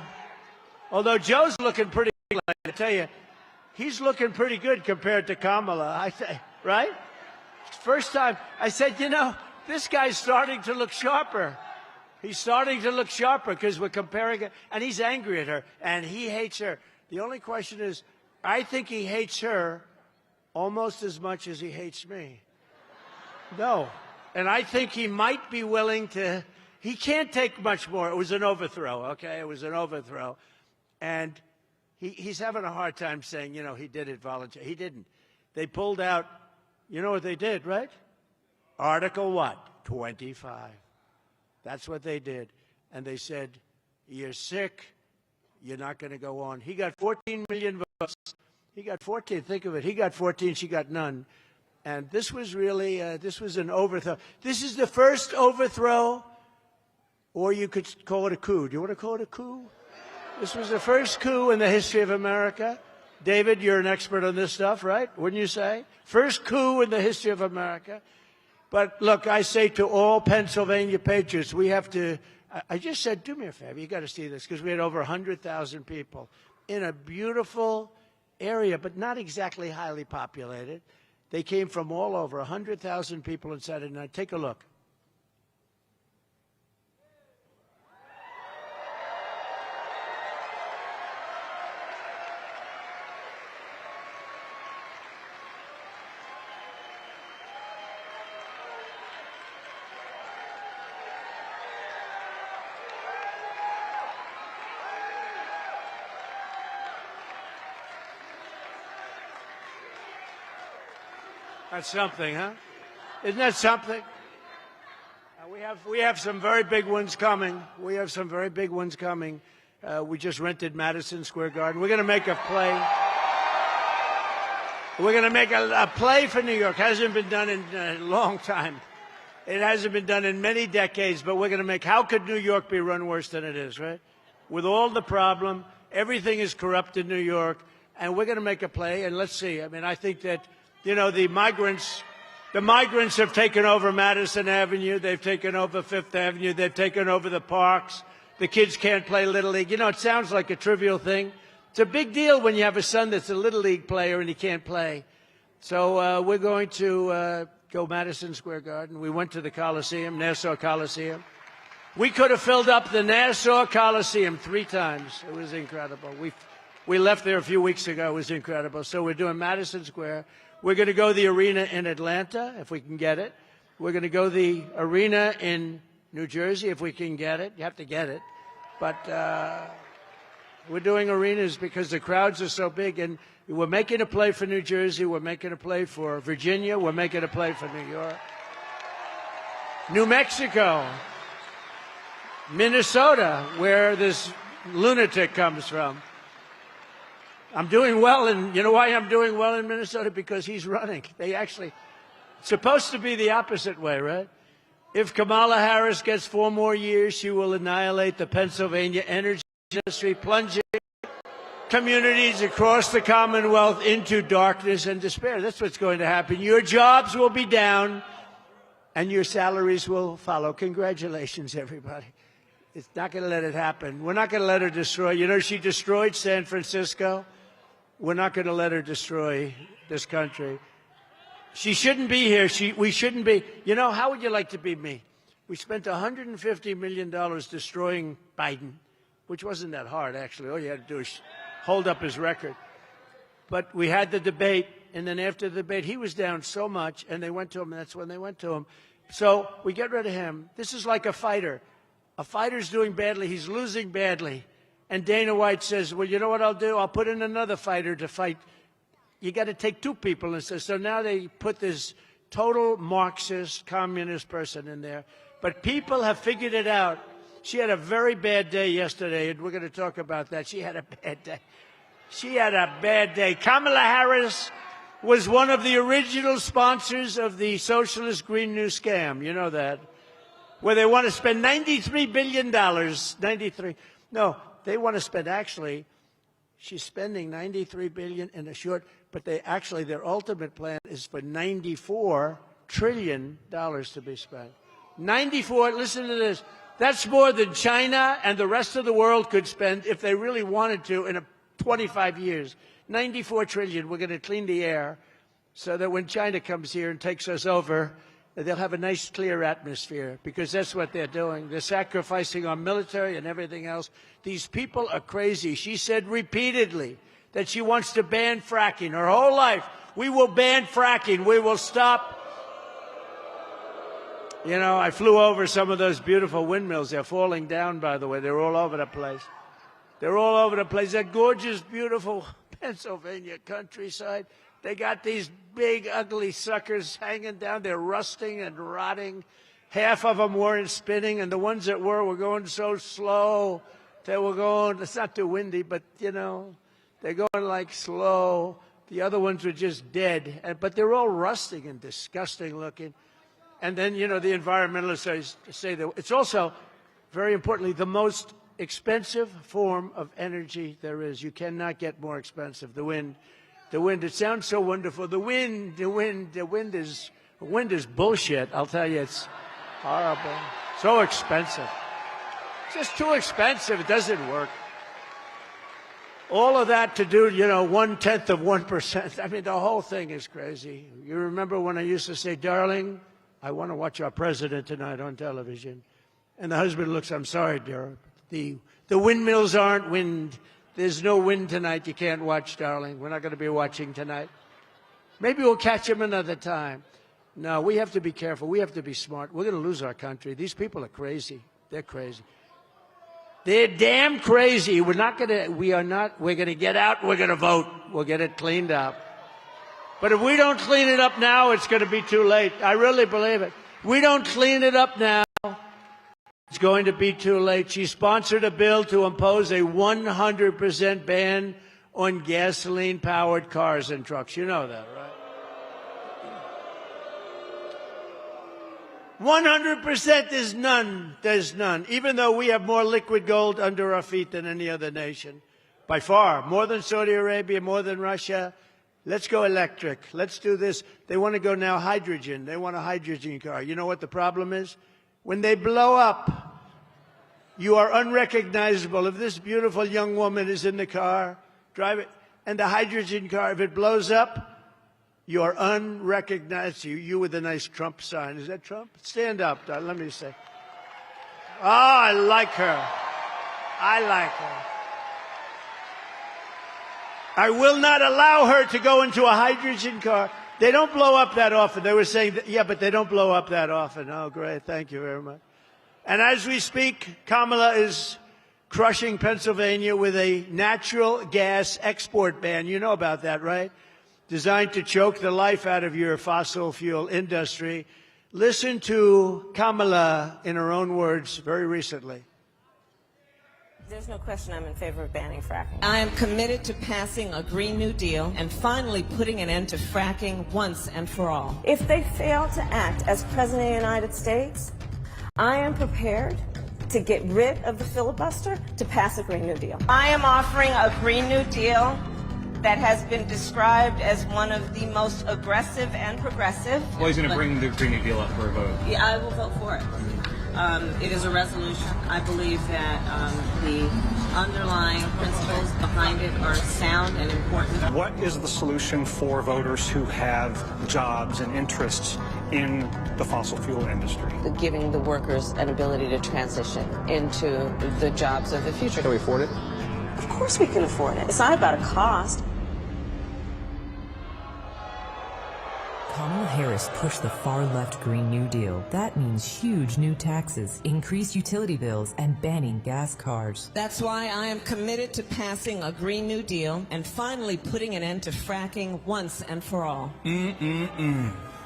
Although Joe's looking pretty good, I tell you, he's looking pretty good compared to Kamala, I say, right? First time, I said, you know, this guy's starting to look sharper. He's starting to look sharper because we're comparing it, and he's angry at her, and he hates her. The only question is, I think he hates her almost as much as he hates me. No. And I think he might be willing to. He can't take much more. It was an overthrow, okay? It was an overthrow. And he's having a hard time saying, you know, he did it voluntarily. He didn't. They pulled out, you know what they did, right? Article what? 25. That's what they did. And they said, you're sick. You're not going to go on. He got 14 million votes. He got 14. Think of it. He got 14. She got none. And this was really, this was an overthrow. This is the first overthrow. Or you could call it a coup. Do you want to call it a coup? This was the first coup in the history of America. David, you're an expert on this stuff, right? Wouldn't you say? First coup in the history of America. But look, I say to all Pennsylvania patriots, we have to, I just said, do me a favor, you got to see this, because we had over 100,000 people in a beautiful area, but not exactly highly populated. They came from all over, 100,000 people on Saturday night. Take a look. That's something, huh? Isn't that something? We have some very big ones coming. We have some very big ones coming. We just rented Madison Square Garden. We're going to make a play. We're going to make a play for New York. Hasn't been done in a long time. It hasn't been done in many decades, but we're going to make, how could New York be run worse than it is, right? With all the problem, everything is corrupt in New York, and we're going to make a play, and let's see. I mean, I think that, you know, the migrants have taken over Madison Avenue. They've taken over Fifth Avenue. They've taken over the parks. The kids can't play Little League. You know, it sounds like a trivial thing. It's a big deal when you have a son that's a Little League player and he can't play. So we're going to go Madison Square Garden. We went to the Coliseum, Nassau Coliseum. We could have filled up the Nassau Coliseum 3 times. It was incredible. We left there a few weeks ago. It was incredible. So we're doing Madison Square. We're going to go the arena in Atlanta, if we can get it. We're going to go the arena in New Jersey, if we can get it. You have to get it. But we're doing arenas because the crowds are so big. And we're making a play for New Jersey. We're making a play for Virginia. We're making a play for New York. New Mexico. Minnesota, where this lunatic comes from. I'm doing well, and you know why I'm doing well in Minnesota? Because he's running. It's supposed to be the opposite way, right? If Kamala Harris gets 4 more years, she will annihilate the Pennsylvania energy industry, plunging communities across the Commonwealth into darkness and despair. That's what's going to happen. Your jobs will be down, and your salaries will follow. Congratulations, everybody. It's not going to let it happen. We're not going to let her destroy. You know, she destroyed San Francisco. We're not going to let her destroy this country. She shouldn't be here. We shouldn't be. You know, how would you like to be me? We spent $150 million destroying Biden, which wasn't that hard, actually. All you had to do is hold up his record. But we had the debate, and then after the debate, he was down so much, and they went to him, and that's when they went to him. So we get rid of him. This is like a fighter. A fighter's doing badly. He's losing badly. And Dana White says, well, you know what I'll do? I'll put in another fighter to fight. You got to take 2 people. And so now they put this total Marxist, communist person in there. But people have figured it out. She had a very bad day yesterday, and we're going to talk about that. She had a bad day. She had a bad day. Kamala Harris was one of the original sponsors of the socialist Green New scam. You know that. Where they want to spend $93 billion. 93. No, they want to spend, actually, she's spending $93 billion in a short, but their ultimate plan is for $94 trillion to be spent. 94, listen to this. That's more than China and the rest of the world could spend if they really wanted to in 25 years. 94 trillion. We're going to clean the air so that when China comes here and takes us over, they'll have a nice, clear atmosphere, because that's what they're doing. They're sacrificing our military and everything else. These people are crazy. She said repeatedly that she wants to ban fracking. Her whole life, we will ban fracking. We will stop. You know, I flew over some of those beautiful windmills. They're falling down, by the way. They're all over the place. They're all over the place. That gorgeous, beautiful Pennsylvania countryside. They got these big, ugly suckers hanging down. They're rusting and rotting. Half of them weren't spinning, and the ones that were going so slow. They were going, it's not too windy, but, you know, they're going like slow. The other ones were just dead. But they're all rusting and disgusting looking. And then, you know, the environmentalists say that it's also, very importantly, the most expensive form of energy there is. You cannot get more expensive. The wind, it sounds so wonderful. The wind is Wind is bullshit. I'll tell you, it's horrible. So expensive. It's just too expensive. It doesn't work. All of that to do, 1/10 of 1%. I mean, the whole thing is crazy. You remember when I used to say, darling, I want to watch our president tonight on television. And the husband looks, I'm sorry, dear. The windmills aren't wind. There's no wind tonight. You can't watch, darling. We're not going to be watching tonight. Maybe we'll catch him another time. No, we have to be careful. We have to be smart. We're going to lose our country. These people are crazy. They're crazy. They're damn crazy. We're going to get out. We're going to vote. We'll get it cleaned up. But if we don't clean it up now, it's going to be too late. I really believe it. We don't clean it up now, it's going to be too late. She sponsored a bill to impose a 100% ban on gasoline-powered cars and trucks. You know that, right? 100%, there's none. Even though we have more liquid gold under our feet than any other nation. By far. More than Saudi Arabia, more than Russia. Let's go electric. Let's do this. They want to go now hydrogen. They want a hydrogen car. You know what the problem is? When they blow up, you are unrecognizable. If this beautiful young woman is in the car, drive it, and the hydrogen car, if it blows up, you are unrecognizable. You with a nice Trump sign. Is that Trump? Stand up, let me say. Oh, I like her. I like her. I will not allow her to go into a hydrogen car. They don't blow up that often. They were saying, that, yeah, but they don't blow up that often. Oh, great. Thank you very much. And as we speak, Kamala is crushing Pennsylvania with a natural gas export ban. You know about that, right? Designed to choke the life out of your fossil fuel industry. Listen to Kamala in her own words very recently. There's no question I'm in favor of banning fracking. I am committed to passing a Green New Deal and finally putting an end to fracking once and for all. If they fail to act as President of the United States, I am prepared to get rid of the filibuster to pass a Green New Deal. I am offering a Green New Deal that has been described as one of the most aggressive and progressive. Well, he's going to bring the Green New Deal up for a vote. Yeah, I will vote for it. It is a resolution. I believe that the underlying principles behind it are sound and important. What is the solution for voters who have jobs and interests in the fossil fuel industry? Giving the workers an ability to transition into the jobs of the future. Can we afford it? Of course we can afford it. It's not about a cost. Kamala Harris pushed the far-left Green New Deal. That means huge new taxes, increased utility bills, and banning gas cars. That's why I am committed to passing a Green New Deal and finally putting an end to fracking once and for all.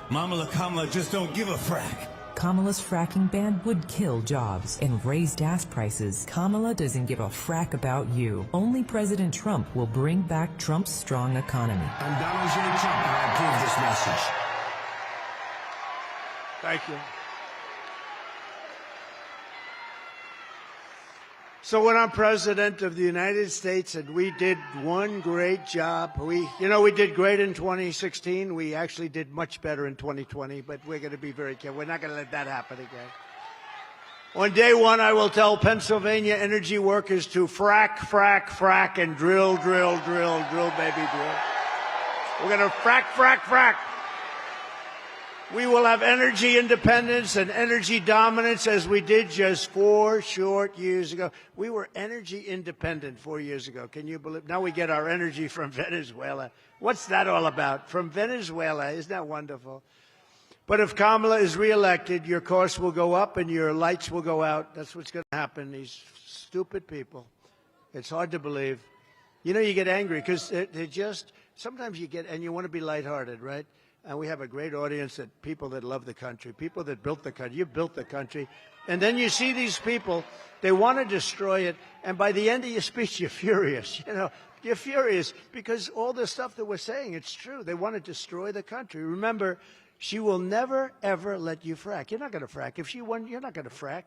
Kamala just don't give a frack. Kamala's fracking ban would kill jobs and raise gas prices. Kamala doesn't give a frack about you. Only President Trump will bring back Trump's strong economy. I'm Donald J. Trump, and I approve this message. Thank you. So when I'm president of the United States, and we did one great job, we did great in 2016. We actually did much better in 2020, but we're going to be very careful. We're not going to let that happen again. On day one, I will tell Pennsylvania energy workers to frack, frack, frack, and drill, drill, drill, drill, baby, drill. We're going to frack, frack, frack. We will have energy independence and energy dominance as we did just 4 short years ago. We were energy independent 4 years ago. Can you believe? Now we get our energy from Venezuela. What's that all about? From Venezuela. Isn't that wonderful? But if Kamala is reelected, your costs will go up and your lights will go out. That's what's going to happen. These stupid people. It's hard to believe. You get angry because they just, sometimes you get, and you want to be lighthearted, right? And we have a great audience of people that love the country, people that built the country. You built the country. And then you see these people, they want to destroy it. And by the end of your speech, you're furious. You're furious because all the stuff that we're saying, it's true. They want to destroy the country. Remember, she will never, ever let you frack. You're not going to frack. If she won, you're not going to frack.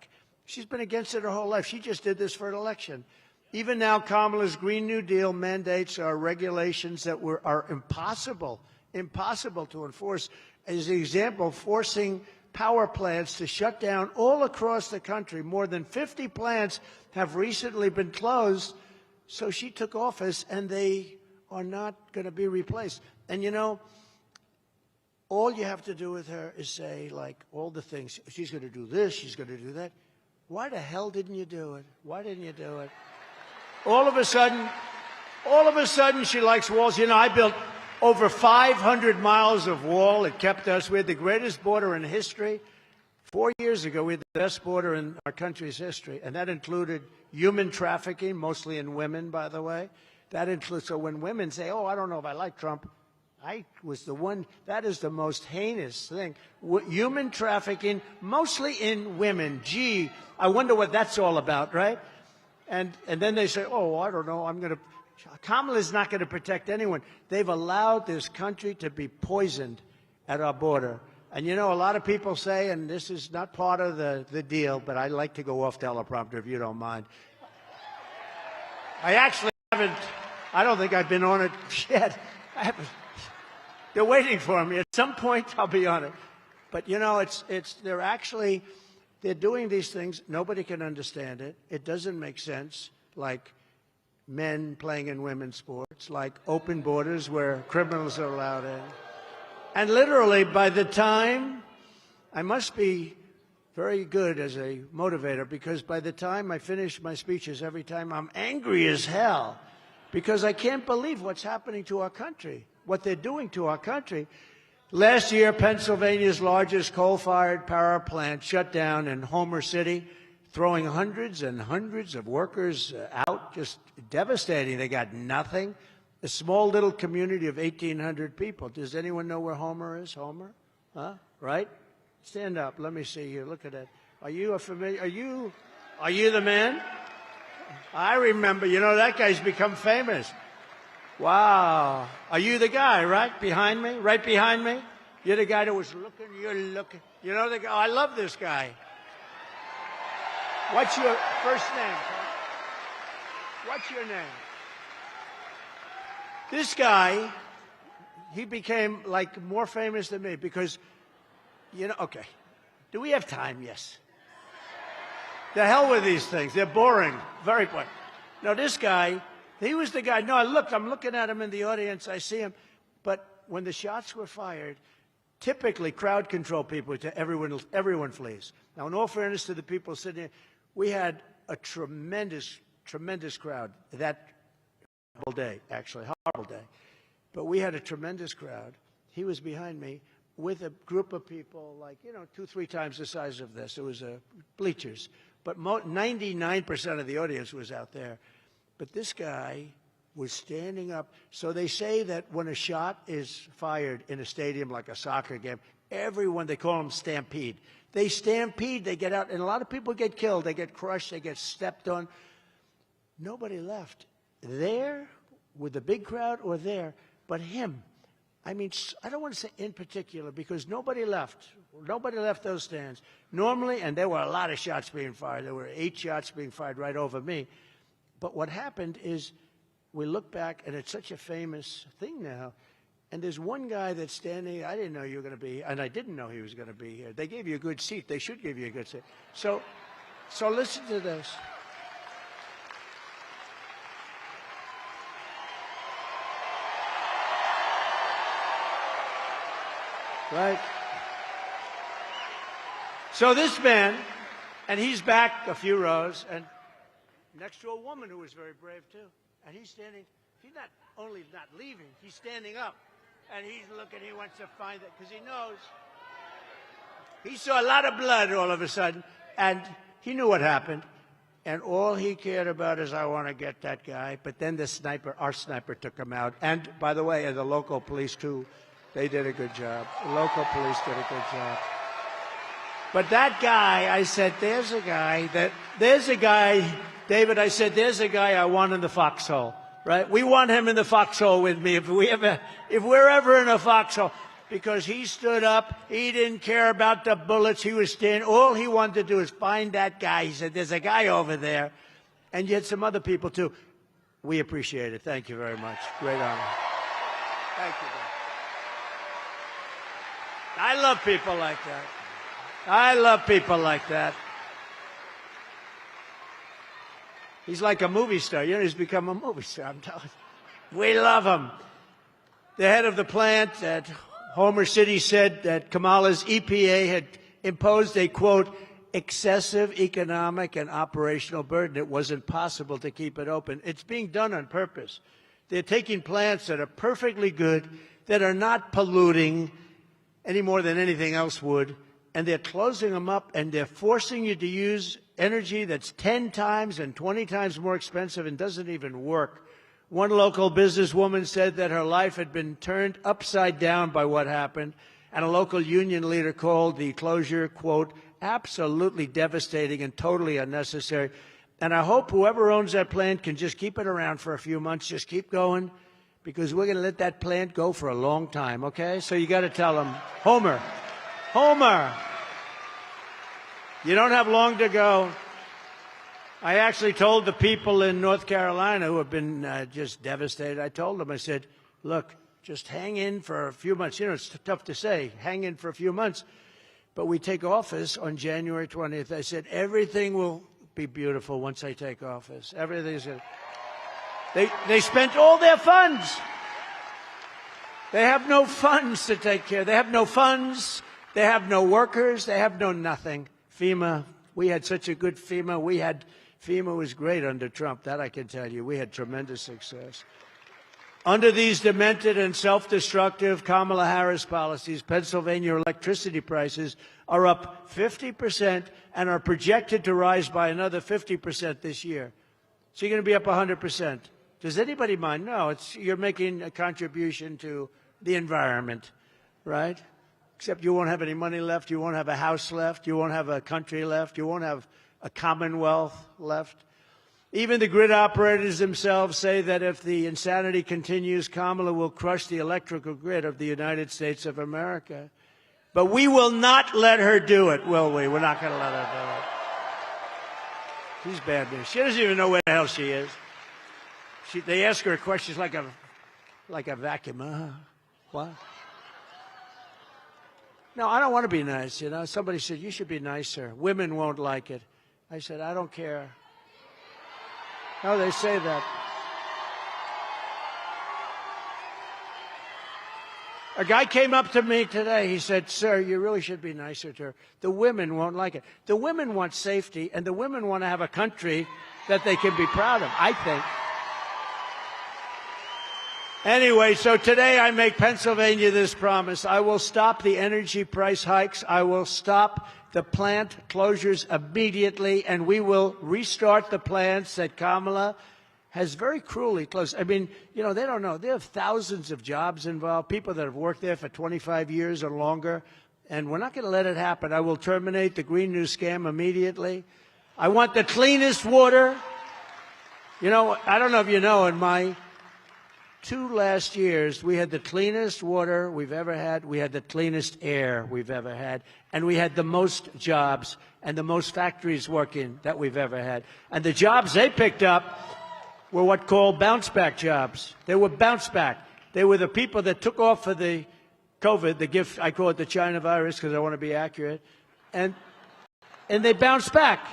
She's been against it her whole life. She just did this for an election. Even now, Kamala's Green New Deal mandates are regulations that are impossible to enforce. as an example, forcing power plants to shut down all across the country. More than 50 plants have recently been closed. So she took office, and they are not going to be replaced. And, you know, all you have to do with her is say, like, all the things. She's going to do this. She's going to do that. Why the hell didn't you do it? Why didn't you do it? All of a sudden, she likes walls. You know, I built over 500 miles of wall. It kept us. We had the greatest border in history. 4 years ago, we had the best border in our country's history, and that included human trafficking, mostly in women, by the way. That includes, so when women say, oh, I don't know if I like Trump, I was the one, that is the most heinous thing. Human trafficking, mostly in women. Gee, I wonder what that's all about, right? And then they say, oh, I don't know, Kamala's not going to protect anyone. They've allowed this country to be poisoned at our border. And, you know, a lot of people say, and this is not part of the deal, but I like to go off teleprompter if you don't mind. I actually haven't, I don't think I've been on it yet. I haven't. They're waiting for me. At some point, I'll be on it. But, you know, they're doing these things. Nobody can understand it. It doesn't make sense, like men playing in women's sports, like open borders where criminals are allowed in. And literally, by the time, I must be very good as a motivator, because by the time I finish my speeches, every time I'm angry as hell, because I can't believe what's happening to our country, what they're doing to our country. Last year, Pennsylvania's largest coal-fired power plant shut down in Homer City, throwing hundreds and hundreds of workers out, just devastating. They got nothing. A small little community of 1,800 people. Does anyone know where Homer is? Homer? Huh? Right? Stand up. Let me see you. Look at that. Are you are you the man? I remember. You know, that guy's become famous. Wow. Are you the guy, right? Behind me? Right behind me? You're the guy that was looking, you're looking. You know the guy? Oh, I love this guy. What's your first name? What's your name? This guy, he became like more famous than me because, you know, okay. Do we have time? Yes. The hell with these things. They're boring. Very boring. No, this guy, he was the guy. No, I'm looking at him in the audience. I see him. But when the shots were fired, typically crowd control people, everyone flees. Now, in all fairness to the people sitting here, we had a tremendous, tremendous crowd that horrible day, actually, horrible day. But we had a tremendous crowd. He was behind me with a group of people like, you know, 2-3 times the size of this. It was bleachers. But 99% of the audience was out there. But this guy was standing up. So they say that when a shot is fired in a stadium like a soccer game, everyone, they call them stampede. They stampede, they get out, and a lot of people get killed. They get crushed, they get stepped on. Nobody left there with the big crowd or there, but him. I mean, I don't want to say in particular because nobody left. Nobody left those stands. Normally, and there were a lot of shots being fired. There were 8 shots being fired right over me. But what happened is we look back, and it's such a famous thing now, and there's one guy that's standing. I didn't know you were going to be here, and I didn't know he was going to be here. They gave you a good seat. They should give you a good seat. So listen to this. Right? So this man, and he's back a few rows, and next to a woman who was very brave, too. And he's standing, he's not only not leaving, he's standing up. And he's looking, he wants to find it, because he knows. He saw a lot of blood all of a sudden, and he knew what happened. And all he cared about is, I want to get that guy. But then the sniper, our sniper, took him out. And, by the way, and the local police, too, they did a good job. The local police did a good job. But that guy, I said, there's a guy, David, I said, there's a guy I want in the foxhole, right? We want him in the foxhole with me if we're ever in a foxhole, because he stood up. He didn't care about the bullets. He was standing. All he wanted to do is find that guy. He said, there's a guy over there. And yet some other people, too. We appreciate it. Thank you very much. Great honor. Thank you, I love people like that. I love people like that. He's like a movie star. You know, he's become a movie star, I'm telling you. We love him. The head of the plant at Homer City said that Kamala's EPA had imposed a, quote, excessive economic and operational burden. It wasn't possible to keep it open. It's being done on purpose. They're taking plants that are perfectly good, that are not polluting any more than anything else would, and they're closing them up, and they're forcing you to use energy that's 10 times and 20 times more expensive and doesn't even work. One local businesswoman said that her life had been turned upside down by what happened, and a local union leader called the closure, quote, absolutely devastating and totally unnecessary. And I hope whoever owns that plant can just keep it around for a few months, just keep going, because we're going to let that plant go for a long time, okay? So you got to tell them, Homer, you don't have long to go. I actually told the people in North Carolina who have been just devastated, I told them, I said, look, just hang in for a few months. You know, it's tough to say, hang in for a few months. But we take office on January 20th. I said, everything will be beautiful once I take office. Everything's going to... They spent all their funds. They have no funds to take care. They have no funds. They have no workers. They have no nothing. FEMA, we had such a good FEMA. FEMA was great under Trump. That I can tell you. We had tremendous success. Under these demented and self-destructive Kamala Harris policies, Pennsylvania electricity prices are up 50% and are projected to rise by another 50% this year. So you're going to be up 100%. Does anybody mind? No, you're making a contribution to the environment, right? Except you won't have any money left, you won't have a house left, you won't have a country left, you won't have a commonwealth left. Even the grid operators themselves say that if the insanity continues, Kamala will crush the electrical grid of the United States of America. But we will not let her do it, will we? We're not going to let her do it. She's bad news. She doesn't even know where the hell she is. They ask her a question, she's like a vacuum. What? No, I don't want to be nice, you know. Somebody said, you should be nicer. Women won't like it. I said, I don't care. No, they say that. A guy came up to me today. He said, sir, you really should be nicer to her. The women won't like it. The women want safety, and the women want to have a country that they can be proud of, I think. Anyway, so today I make Pennsylvania this promise. I will stop the energy price hikes. I will stop the plant closures immediately, and we will restart the plants that Kamala has very cruelly closed. I mean, you know, they don't know. They have thousands of jobs involved, people that have worked there for 25 years or longer, and we're not going to let it happen. I will terminate the Green New scam immediately. I want the cleanest water. You know, I don't know if you know, in my 2 last years, we had the cleanest water we've ever had, we had the cleanest air we've ever had, and we had the most jobs and the most factories working that we've ever had. And the jobs they picked up were what called bounce-back jobs. They were bounce-back. They were the people that took off for the COVID, the gift, I call it the China virus because I want to be accurate, and they bounced back.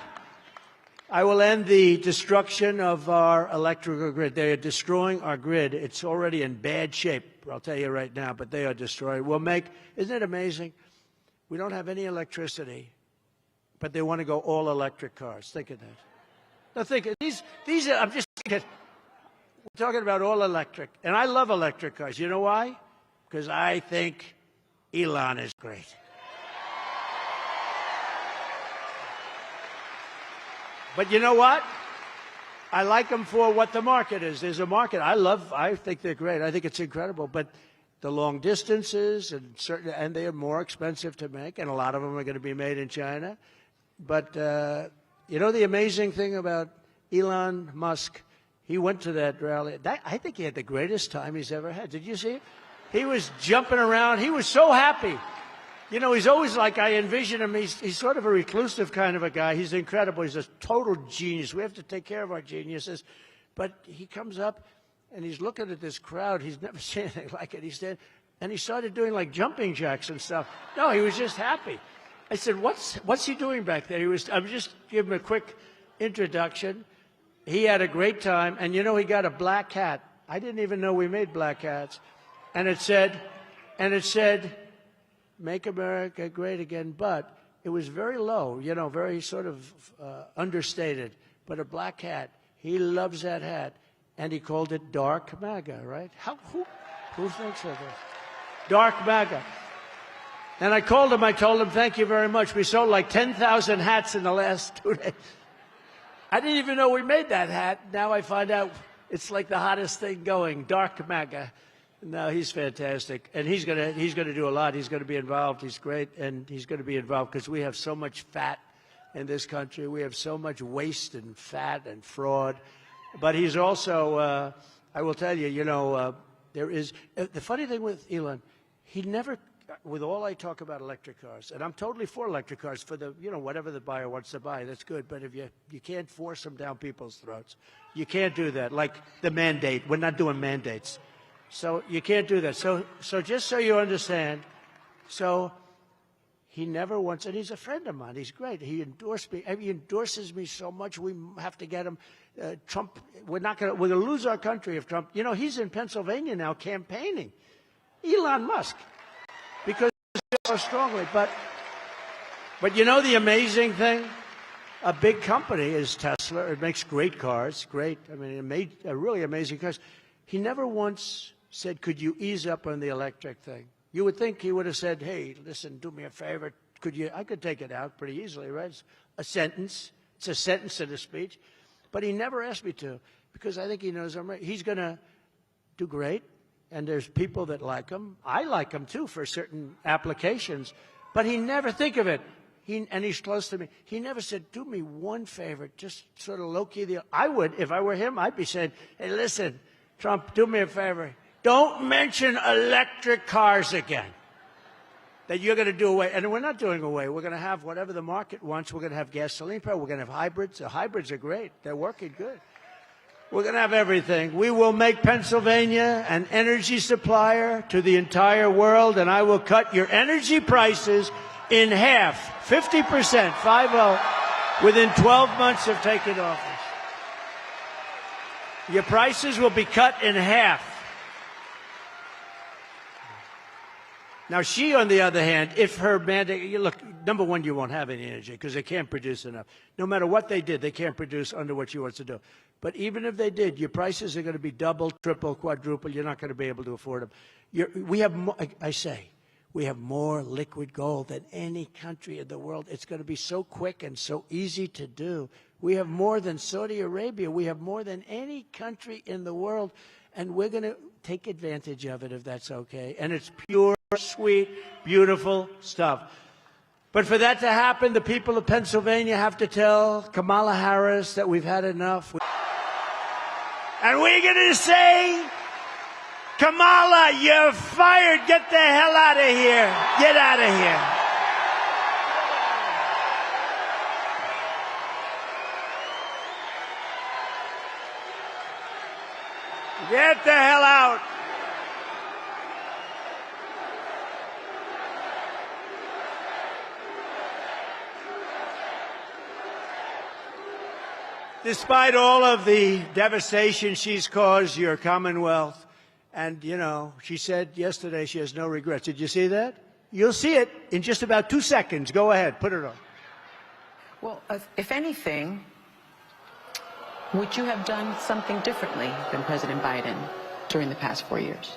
I will end the destruction of our electrical grid. They are destroying our grid. It's already in bad shape, I'll tell you right now, but they are destroying. We'll make, isn't it amazing? We don't have any electricity, but they want to go all electric cars. Think of that. Now think, these are, I'm just thinking, we're talking about all electric. And I love electric cars. You know why? Because I think Elon is great. But you know what? I like them for what the market is. There's a market. I think they're great. I think it's incredible. But the long distances and they are more expensive to make, and a lot of them are going to be made in China. But you know the amazing thing about Elon Musk? He went to that rally. I think he had the greatest time he's ever had. Did you see it? He was jumping around. He was so happy. You know, he's always like, I envision him, he's sort of a reclusive kind of a guy. He's incredible. He's a total genius. We have to take care of our geniuses. But he comes up, and he's looking at this crowd. He's never seen anything like it. He said, And he started doing like jumping jacks and stuff. No, he was just happy. I said, what's he doing back there? I was just giving him a quick introduction. He had a great time. And you know, he got a black hat. I didn't even know we made black hats. And it said, make America great again, but it was very low, you know, very sort of understated, but a black hat. He loves that hat. And he called it Dark MAGA, right? Who thinks of this? Dark MAGA. And I called him, I told him, thank you very much. We sold like 10,000 hats in the last 2 days. I didn't even know we made that hat. Now I find out it's like the hottest thing going, Dark MAGA. No, he's fantastic. And he's gonna do a lot. He's gonna be involved. He's great. And he's gonna be involved because we have so much fat in this country. We have so much waste and fat and fraud. But he's also, I will tell you, you know, there is, the funny thing with Elon, he never, with all I talk about electric cars, and I'm totally for electric cars for the, you know, whatever the buyer wants to buy, that's good. But if you can't force them down people's throats, you can't do that. Like the mandate, we're not doing mandates. So you can't do that. So just so you understand, so he never wants, and he's a friend of mine. He's great. He endorsed me. He endorses me so much. We have to get him. Trump. We're gonna lose our country if Trump. You know, he's in Pennsylvania now campaigning. Elon Musk, because so strongly. But you know the amazing thing, a big company is Tesla. It makes great cars. Great. I mean, it made really amazing cars. He never once said, could you ease up on the electric thing? You would think he would have said, hey, listen, do me a favor. I could take it out pretty easily, right? It's a sentence. It's a sentence in a speech. But he never asked me to because I think he knows I'm right. He's going to do great. And there's people that like him. I like him, too, for certain applications. But he never think of it. And he's close to me. He never said, do me one favor, just sort of low-key. I would, if I were him, I'd be saying, hey, listen, Trump, do me a favor. Don't mention electric cars again. That you're going to do away. And we're not doing away. We're going to have whatever the market wants. We're going to have gasoline power. We're going to have hybrids. The hybrids are great. They're working good. We're going to have everything. We will make Pennsylvania an energy supplier to the entire world, and I will cut your energy prices in half, 50%, 50, within 12 months of taking office. Your prices will be cut in half. Now, she, on the other hand, if her mandate, look, number one, you won't have any energy because they can't produce enough. No matter what they did, they can't produce under what she wants to do. But even if they did, your prices are going to be double, triple, quadruple. You're not going to be able to afford them. We have more, we have more liquid gold than any country in the world. It's going to be so quick and so easy to do. We have more than Saudi Arabia. We have more than any country in the world. And we're going to take advantage of it if that's okay. And it's pure, sweet, beautiful stuff. But for that to happen, the people of Pennsylvania have to tell Kamala Harris that we've had enough. And we're going to say, Kamala, you're fired. Get the hell out of here. Get out of here. Get the hell out. Despite all of the devastation she's caused your Commonwealth, and, you know, she said yesterday she has no regrets. Did you see that? You'll see it in just about 2 seconds. Go ahead. Put it on. Well, if anything, would you have done something differently than President Biden during the past 4 years?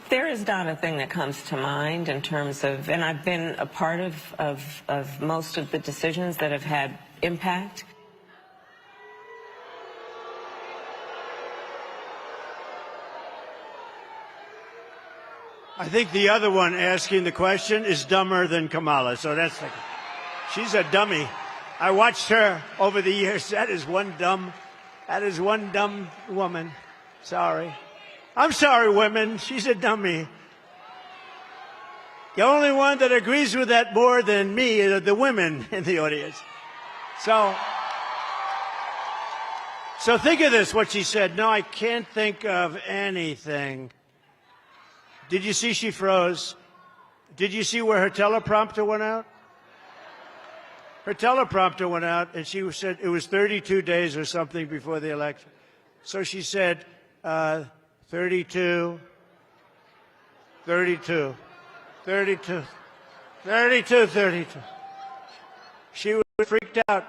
There is not a thing that comes to mind in terms of, and I've been a part of most of the decisions that have had impact. I think the other one asking the question is dumber than Kamala. So that's like, she's a dummy. I watched her over the years. That is one dumb woman. Sorry. I'm sorry, women. She's a dummy. The only one that agrees with that more than me are the women in the audience. So think of this, what she said. No, I can't think of anything. Did you see she froze? Did you see where her teleprompter went out? Her teleprompter went out, and she said it was 32 days or something before the election. So she said, 32, 32, 32, 32, 32. She was freaked out.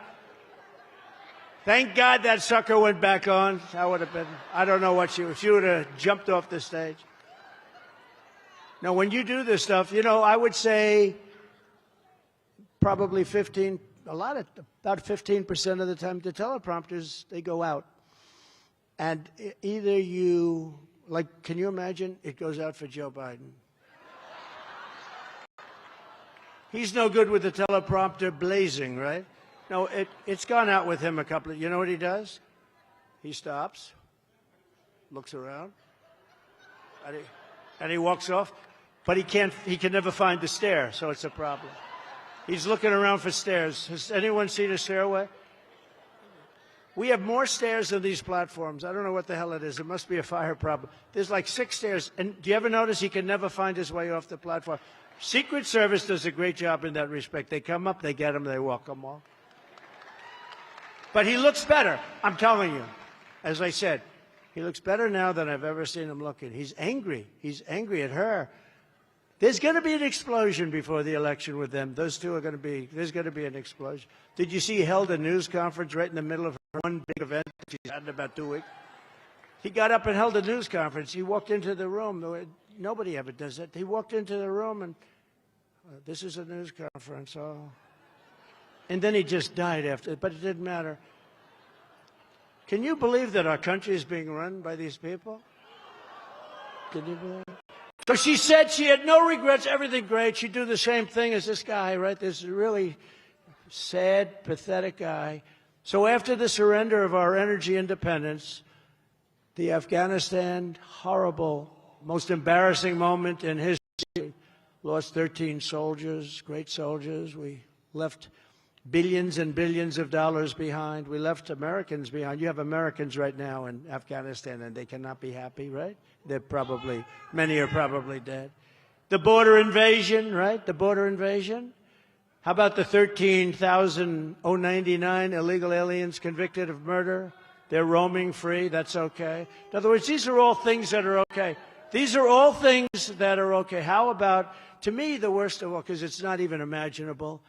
Thank God that sucker went back on. That would have been, I don't know what she would have jumped off the stage. Now, when you do this stuff, you know, I would say probably about 15% of the time, the teleprompters, they go out. And either you, like, can you imagine it goes out for Joe Biden? He's no good with the teleprompter blazing, right? No, it's gone out with him a couple of, you know what he does? He stops, looks around, and he walks off, but he can never find the stair, so it's a problem. He's looking around for stairs. Has anyone seen a stairway? We have more stairs than these platforms. I don't know what the hell it is. It must be a fire problem. There's like 6 stairs. And do you ever notice he can never find his way off the platform? Secret Service does a great job in that respect. They come up, they get him, they walk him off. But he looks better. I'm telling you. As I said, he looks better now than I've ever seen him looking. He's angry. He's angry at her. There's going to be an explosion before the election with them. Those two are going to be, there's going to be an explosion. Did you see he held a news conference right in the middle of one big event that she's had in about 2 weeks? He got up and held a news conference. He walked into the room. Nobody ever does that. He walked into the room and, this is a news conference. Oh. And then he just died after, but it didn't matter. Can you believe that our country is being run by these people? Can you believe it? So she said she had no regrets, everything great. She'd do the same thing as this guy, right? This really sad, pathetic guy. So after the surrender of our energy independence, the Afghanistan, horrible, most embarrassing moment in history, lost 13 soldiers, great soldiers. We left billions and billions of dollars behind. We left Americans behind. You have Americans right now in Afghanistan, and they cannot be happy, right? They're probably, many are probably dead. The border invasion, right? The border invasion. How about the 13,099 illegal aliens convicted of murder? They're roaming free. That's okay. In other words, these are all things that are okay. These are all things that are okay. How about, to me, the worst of all, because it's not even imaginable,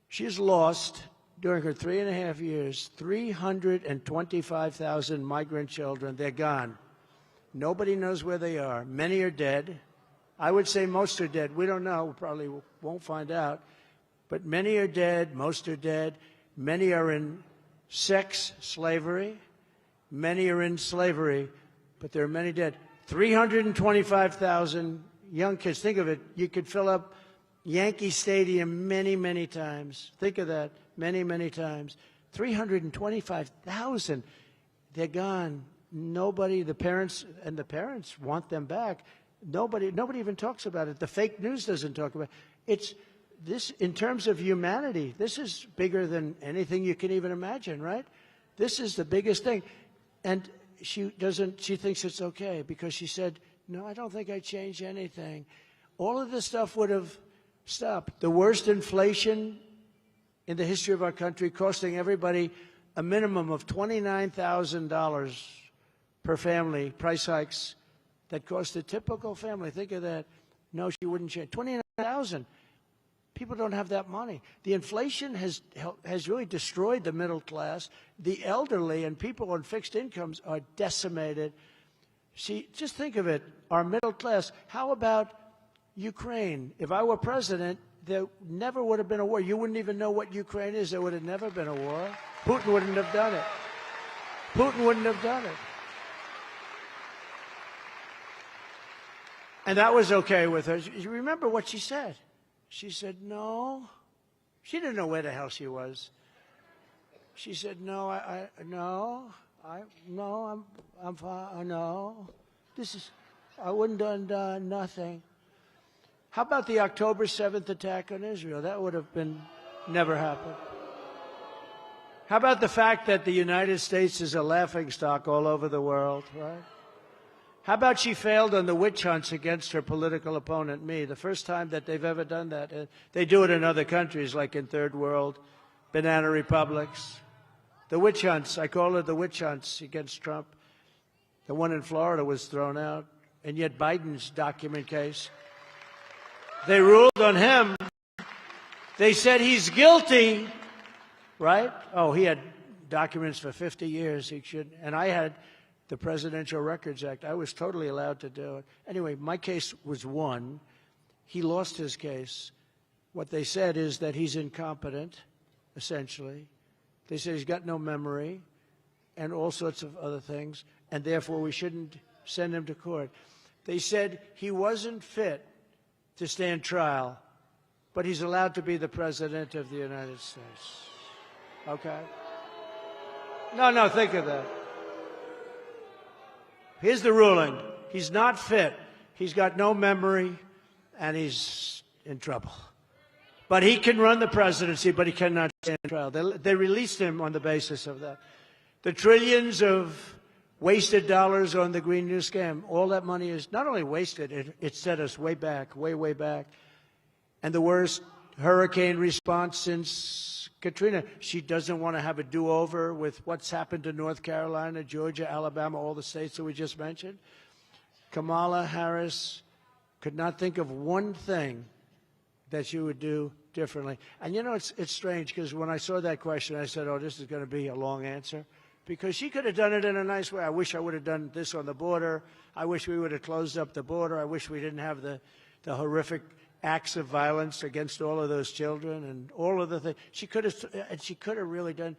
she's lost, during her 3.5 years, 325,000 migrant children. They're gone. Nobody knows where they are. Many are dead. I would say most are dead. We don't know. We probably won't find out. But many are dead. Most are dead. Many are in sex slavery. Many are in slavery. But there are many dead. 325,000 young kids. Think of it. You could fill up Yankee Stadium many, many times. Think of that. Many, many times. 325,000. They're gone. Nobody, the parents want them back. Nobody even talks about it. The fake news doesn't talk about it. It's this, in terms of humanity, this is bigger than anything you can even imagine, right? This is the biggest thing. And she thinks it's okay because she said, no, I don't think I changed anything. All of this stuff would have stopped. The worst inflation in the history of our country, costing everybody a minimum of $29,000 per family, price hikes that cost a typical family. Think of that. No, she wouldn't change. $29,000. People don't have that money. The inflation has really destroyed the middle class. The elderly and people on fixed incomes are decimated. See, just think of it. Our middle class. How about Ukraine? If I were president, there never would have been a war. You wouldn't even know what Ukraine is. There would have never been a war. Putin wouldn't have done it. Putin wouldn't have done it. And that was okay with her. You remember what she said? She said, no. She didn't know where the hell she was. She said, no, I'm fine. No, I wouldn't have done nothing. How about the October 7th attack on Israel? That would have never happened. How about the fact that the United States is a laughingstock all over the world, right? How about she failed on the witch hunts against her political opponent, me? The first time that they've ever done that. They do it in other countries, like in third world, banana republics. The witch hunts, I call it the witch hunts against Trump. The one in Florida was thrown out, and yet Biden's document case, they ruled on him. They said he's guilty, right? Oh, he had documents for 50 years. He should, and I had the Presidential Records Act. I was totally allowed to do it. Anyway, my case was won. He lost his case. What they said is that he's incompetent, essentially. They said he's got no memory and all sorts of other things, and therefore we shouldn't send him to court. They said he wasn't fit to stand trial, but he's allowed to be the President of the United States. Okay? No, think of that. Here's the ruling. He's not fit. He's got no memory, and he's in trouble. But he can run the presidency, but he cannot stand trial. They released him on the basis of that. The trillions of wasted dollars on the Green New scam, all that money is not only wasted, it set us way back, way back. And the worst hurricane response since Katrina. She doesn't want to have a do-over with what's happened to North Carolina, Georgia, Alabama, all the states that we just mentioned. Kamala Harris could not think of one thing that she would do differently. And you know, it's strange, because when I saw that question, I said, oh, this is going to be a long answer, because she could have done it in a nice way. I wish I would have done this on the border. I wish we would have closed up the border. I wish we didn't have the horrific acts of violence against all of those children and all of the things. She could have really done.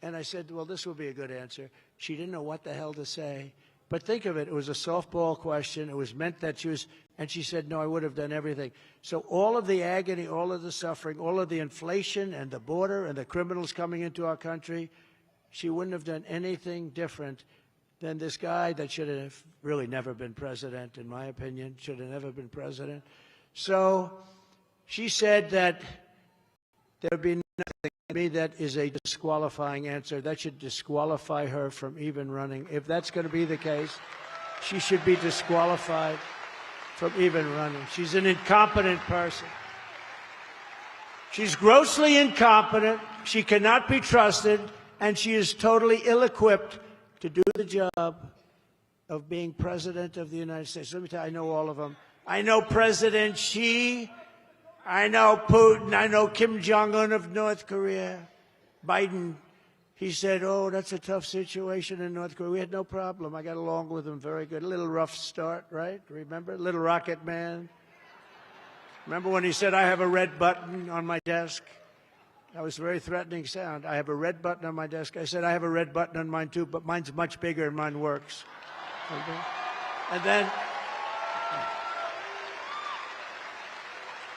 And I said, well, this will be a good answer. She didn't know what the hell to say. But think of it. It was a softball question. It was meant that she was, and she said, no, I would have done everything. So all of the agony, all of the suffering, all of the inflation and the border and the criminals coming into our country, she wouldn't have done anything different than this guy that should have really never been president, in my opinion, should have never been president. So she said that there would be nothing to me that is a disqualifying answer. That should disqualify her from even running. If that's going to be the case, she should be disqualified from even running. She's an incompetent person. She's grossly incompetent. She cannot be trusted, and she is totally ill-equipped to do the job of being President of the United States. Let me tell you, I know all of them. I know President Xi, I know Putin, I know Kim Jong-un of North Korea. Biden, he said, oh, that's a tough situation in North Korea. We had no problem. I got along with him very good. A little rough start, right? Remember? Little rocket man. Remember when he said, I have a red button on my desk? That was a very threatening sound. I have a red button on my desk. I said, I have a red button on mine too, but mine's much bigger and mine works. Okay?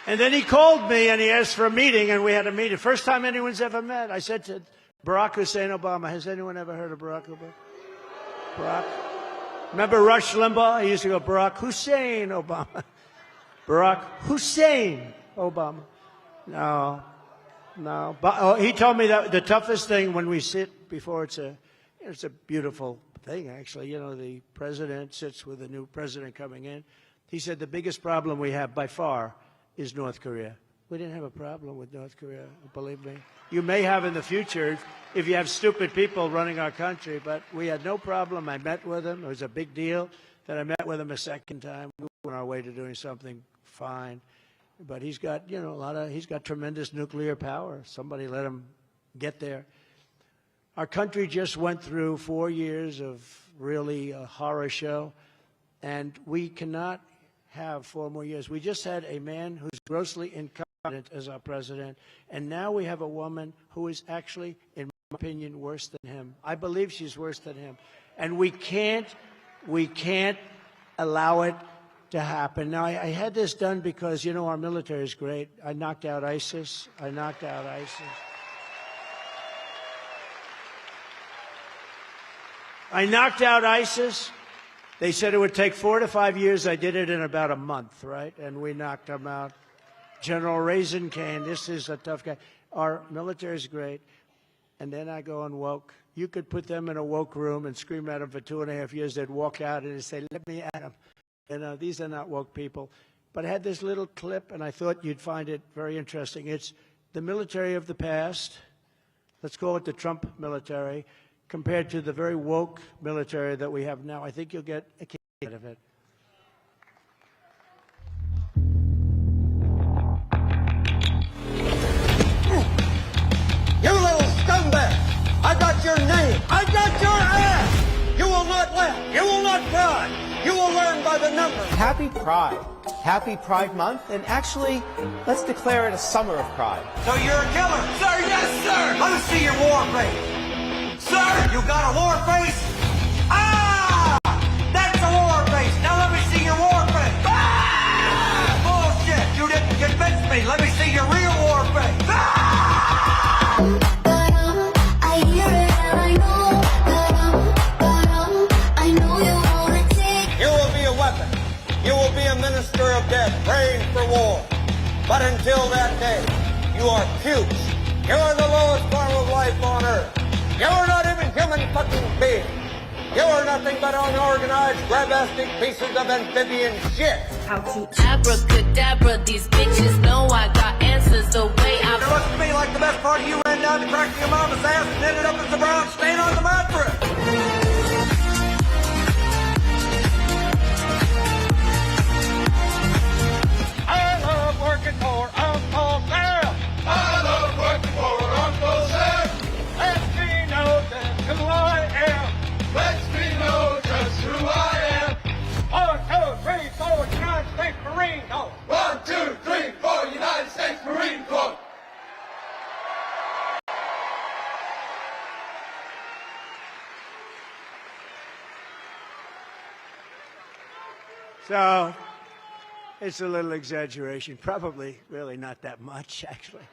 And then he called me and he asked for a meeting, and we had a meeting. First time anyone's ever met. I said to Barack Hussein Obama, has anyone ever heard of Barack Obama? Barack? Remember Rush Limbaugh? He used to go, Barack Hussein Obama. Barack Hussein Obama. No. But he told me that the toughest thing when we sit before it's a beautiful thing, actually. You know, the president sits with a new president coming in. He said the biggest problem we have by far is North Korea. We didn't have a problem with North Korea, believe me. You may have in the future if you have stupid people running our country, but we had no problem. I met with him. It was a big deal that I met with him a second time. We were on our way to doing something fine. But he's got, you know, he's got tremendous nuclear power. Somebody let him get there. Our country just went through 4 years of really a horror show, and we cannot have 4 more years. We just had a man who's grossly incompetent as our president, and now we have a woman who is actually, in my opinion, worse than him. I believe she's worse than him. And we can't allow it to happen. Now, I had this done because, you know, our military is great. I knocked out ISIS. They said it would take 4 to 5 years. I did it in about a month, right? And we knocked them out. General Raisin Cane, this is a tough guy. Our military is great. and they're not going woke. You could put them in a woke room and scream at them for 2.5 years. They'd walk out and they'd say, let me at them. And these are not woke people. But I had this little clip, and I thought you'd find it very interesting. It's the military of the past, let's call it the Trump military, compared to the very woke military that we have now. I think you'll get a kick out of it. You little scumbag! I got your name! I got your ass! You will not laugh! You will not cry! You will learn by the numbers! Happy Pride. Happy Pride Month, and actually, let's declare it a summer of pride. So you're a killer? Sir, yes, sir! Let me see your war face! Sir! You got a war face? Ah! That's a war face! Now let me see your war face! Ah! Bullshit! You didn't convince me! Let me see your real war face! Ah! I hear it and I know I know you wanna take. You will be a weapon. You will be a minister of death, praying for war. But until that day, you are pukes. You are the lowest form of life on earth. You are not even human fucking beings. You are nothing but unorganized, grabastic pieces of amphibian shit. How to abracadabra, these bitches know I got answers the way I... It looks to me like the best part of you ran down to cracking your mama's ass and ended up as a brown stain on the mattress. I love working for Uncle Sam. I love working for Uncle Sam. Lets me know just who I am. Lets me know just who I am. 1, 2, 3, 4, United States Marine Corps. 1, 2, 3, 4, United States Marine Corps. So, it's a little exaggeration. Probably really not that much, actually.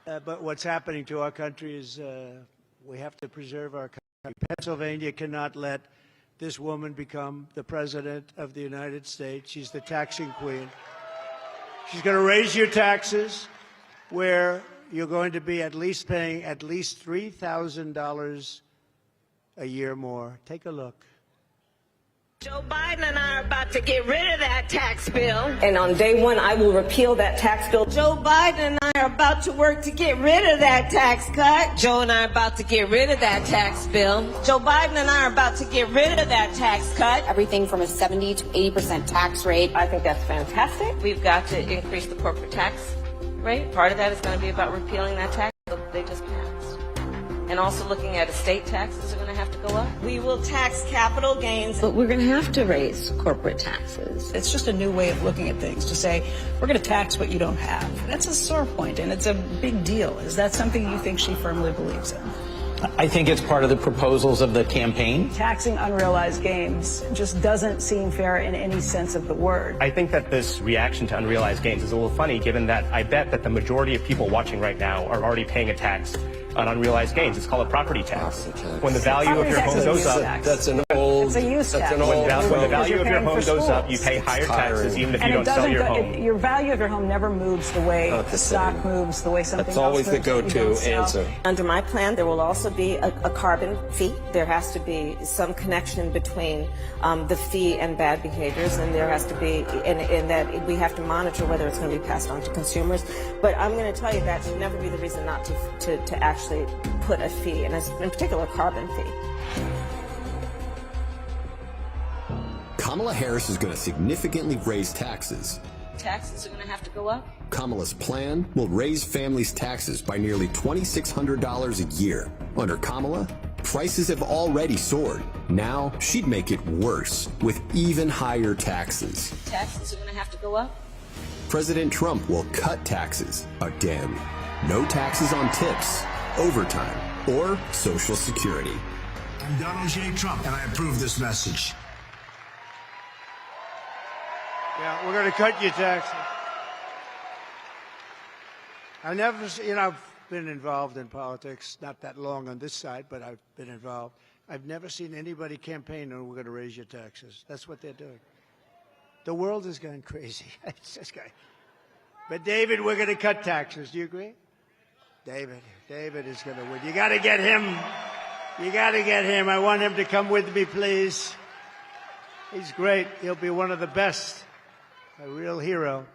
But what's happening to our country is we have to preserve our country. Pennsylvania cannot let this woman become the president of the United States. She's the taxing queen. She's going to raise your taxes, where you're going to be at least paying at least $3,000 a year more. Take a look. Joe Biden and I are about to get rid of that tax bill. And on day one, I will repeal that tax bill. Joe Biden and I are about to work to get rid of that tax cut. Joe and I are about to get rid of that tax bill. Joe Biden and I are about to get rid of that tax cut. Everything from a 70 to 80% tax rate. I think that's fantastic. We've got to increase the corporate tax rate. Part of that is going to be about repealing that tax bill that they just passed. And also looking at estate taxes are going to have to go up. We will tax capital gains. But we're going to have to raise corporate taxes. It's just a new way of looking at things, to say, we're going to tax what you don't have. That's a sore point, and it's a big deal. Is that something you think she firmly believes in? I think it's part of the proposals of the campaign. Taxing unrealized gains just doesn't seem fair in any sense of the word. I think that this reaction to unrealized gains is a little funny, given that I bet that the majority of people watching right now are already paying a tax on unrealized gains. It's called a property tax. When the value of your home goes up, that's an old. It's a use tax. When the value of your home goes up, you pay higher taxes, even if you don't sell your home. Your value of your home never moves the way the stock moves, the way something else moves. That's always the go-to answer. Under my plan, there will also be a carbon fee. There has to be some connection between the fee and bad behaviors, and there has to be, in that we have to monitor whether it's going to be passed on to consumers. But I'm going to tell you that should never be the reason not to actually put a fee, and in particular, a carbon fee. Kamala Harris is going to significantly raise taxes. Taxes are going to have to go up. Kamala's plan will raise families' taxes by nearly $2,600 a year. Under Kamala, prices have already soared. Now she'd make it worse with even higher taxes. Taxes are going to have to go up. President Trump will cut taxes again. No taxes on tips, overtime, or Social Security. I'm Donald J. Trump, and I approve this message. Yeah, we're going to cut your taxes. I've been involved in politics, not that long on this side, but I've been involved. I've never seen anybody campaign on we're going to raise your taxes. That's what they're doing. The world is going crazy. It's just going. But David, we're going to cut taxes. Do you agree? David is going to win. You got to get him. You got to get him. I want him to come with me, please. He's great. He'll be one of the best. A real hero.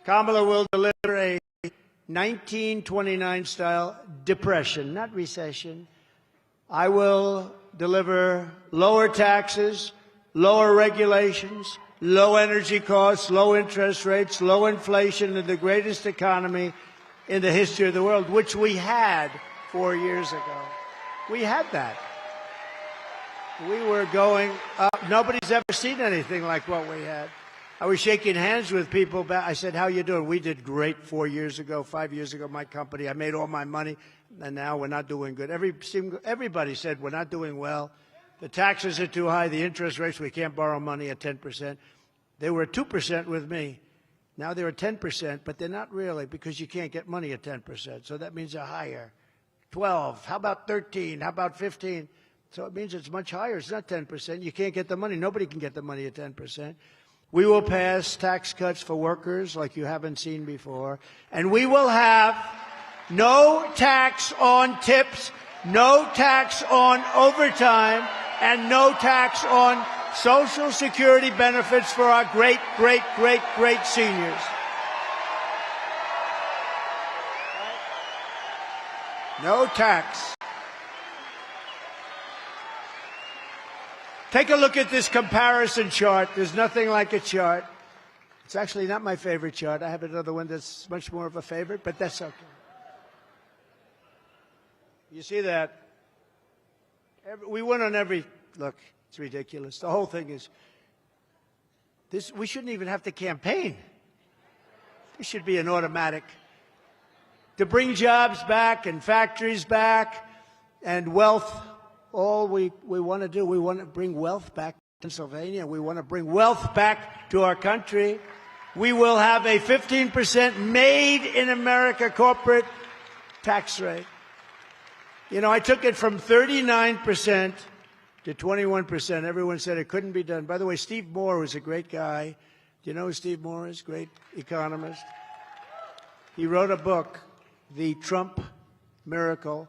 Kamala will deliver a 1929-style depression, not recession. I will deliver lower taxes, lower regulations, low energy costs, low interest rates, low inflation, and the greatest economy in the history of the world, which we had 4 years ago. We had that. We were going up. Nobody's ever seen anything like what we had. I was shaking hands with people. I said, how you doing? We did great 4 years ago, 5 years ago, my company. I made all my money, and now we're not doing good. Everybody said we're not doing well. The taxes are too high. The interest rates, we can't borrow money at 10%. They were at 2% with me. Now they're at 10%, but they're not really, because you can't get money at 10%. So that means they're higher. 12. How about 13? How about 15? So it means it's much higher. It's not 10%. You can't get the money. Nobody can get the money at 10%. We will pass tax cuts for workers like you haven't seen before. And we will have no tax on tips, no tax on overtime, and no tax on Social Security benefits for our great, great, great, great seniors. No tax. Take a look at this comparison chart. There's nothing like a chart. It's actually not my favorite chart. I have another one that's much more of a favorite, but that's okay. You see that? We win on every... Look, it's ridiculous. The whole thing is... We shouldn't even have to campaign. This should be an automatic. To bring jobs back and factories back and wealth, all we want to do, we want to bring wealth back to Pennsylvania. We want to bring wealth back to our country. We will have a 15% made in America corporate tax rate. You know, I took it from 39% to 21%. Everyone said it couldn't be done. By the way, Steve Moore was a great guy. Do you know who Steve Moore is? Great economist. He wrote a book, The Trump Miracle,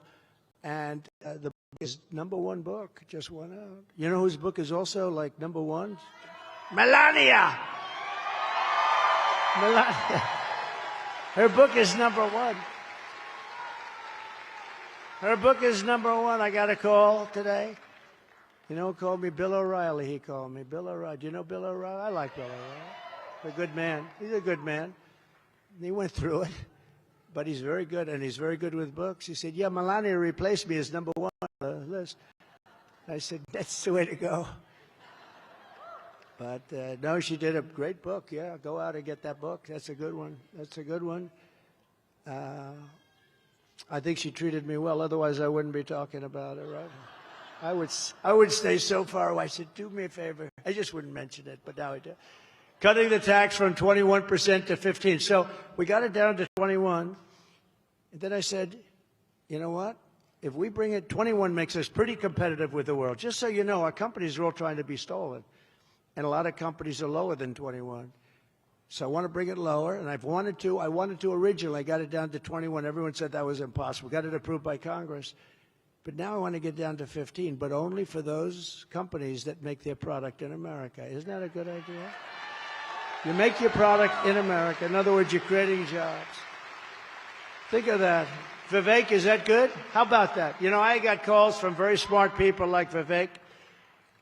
and the book is #1 book, just went out. You know whose book is also like #1? Melania! Melania. Her book is #1. Her book is #1. I got a call today. You know who called me? Bill O'Reilly, he called me. Bill O'Reilly. Do you know Bill O'Reilly? I like Bill O'Reilly. He's a good man. He's a good man. He went through it. But he's very good, and he's very good with books. He said, yeah, Melania replaced me as #1 on the list. I said, that's the way to go. But, no, she did a great book. Yeah, go out and get that book. That's a good one. That's a good one. I think she treated me well. Otherwise, I wouldn't be talking about it, right? I would stay so far away. I said, do me a favor. I just wouldn't mention it, but now I do. Cutting the tax from 21% to 15%. So we got it down to 21%. And then I said, you know what? If we bring it, 21 makes us pretty competitive with the world. Just so you know, our companies are all trying to be stolen. And a lot of companies are lower than 21. So I want to bring it lower, and I wanted to originally. I got it down to 21. Everyone said that was impossible. Got it approved by Congress. But now I want to get down to 15, but only for those companies that make their product in America. Isn't that a good idea? You make your product in America. In other words, you're creating jobs. Think of that. Vivek, is that good? How about that? You know, I got calls from very smart people like Vivek,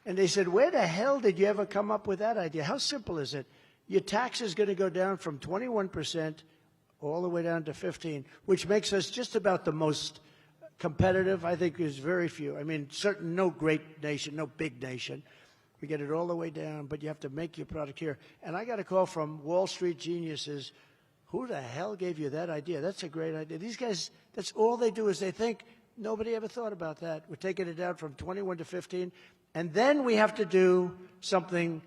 and they said, where the hell did you ever come up with that idea? How simple is it? Your tax is going to go down from 21% all the way down to 15%, which makes us just about the most competitive. I think there's very few. I mean, no great nation, no big nation. We get it all the way down, but you have to make your product here. And I got a call from Wall Street geniuses. Who the hell gave you that idea? That's a great idea. These guys, that's all they do is they think. Nobody ever thought about that. We're taking it down from 21 to 15. And then we have to do something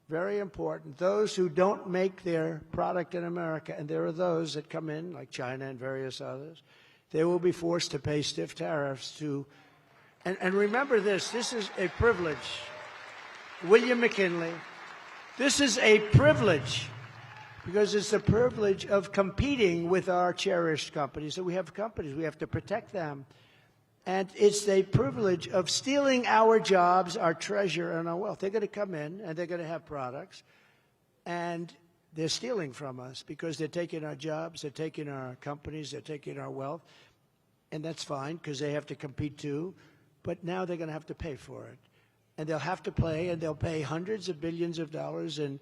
very important. Those who don't make their product in America, and there are those that come in, like China and various others, they will be forced to pay stiff tariffs to, and remember this is a privilege. William McKinley, this is a privilege because it's the privilege of competing with our cherished companies. So we have companies, we have to protect them. And it's the privilege of stealing our jobs, our treasure, and our wealth. They're going to come in, and they're going to have products, and they're stealing from us because they're taking our jobs, they're taking our companies, they're taking our wealth, and that's fine because they have to compete too, but now they're going to have to pay for it. And they'll have to pay, and they'll pay hundreds of billions of dollars in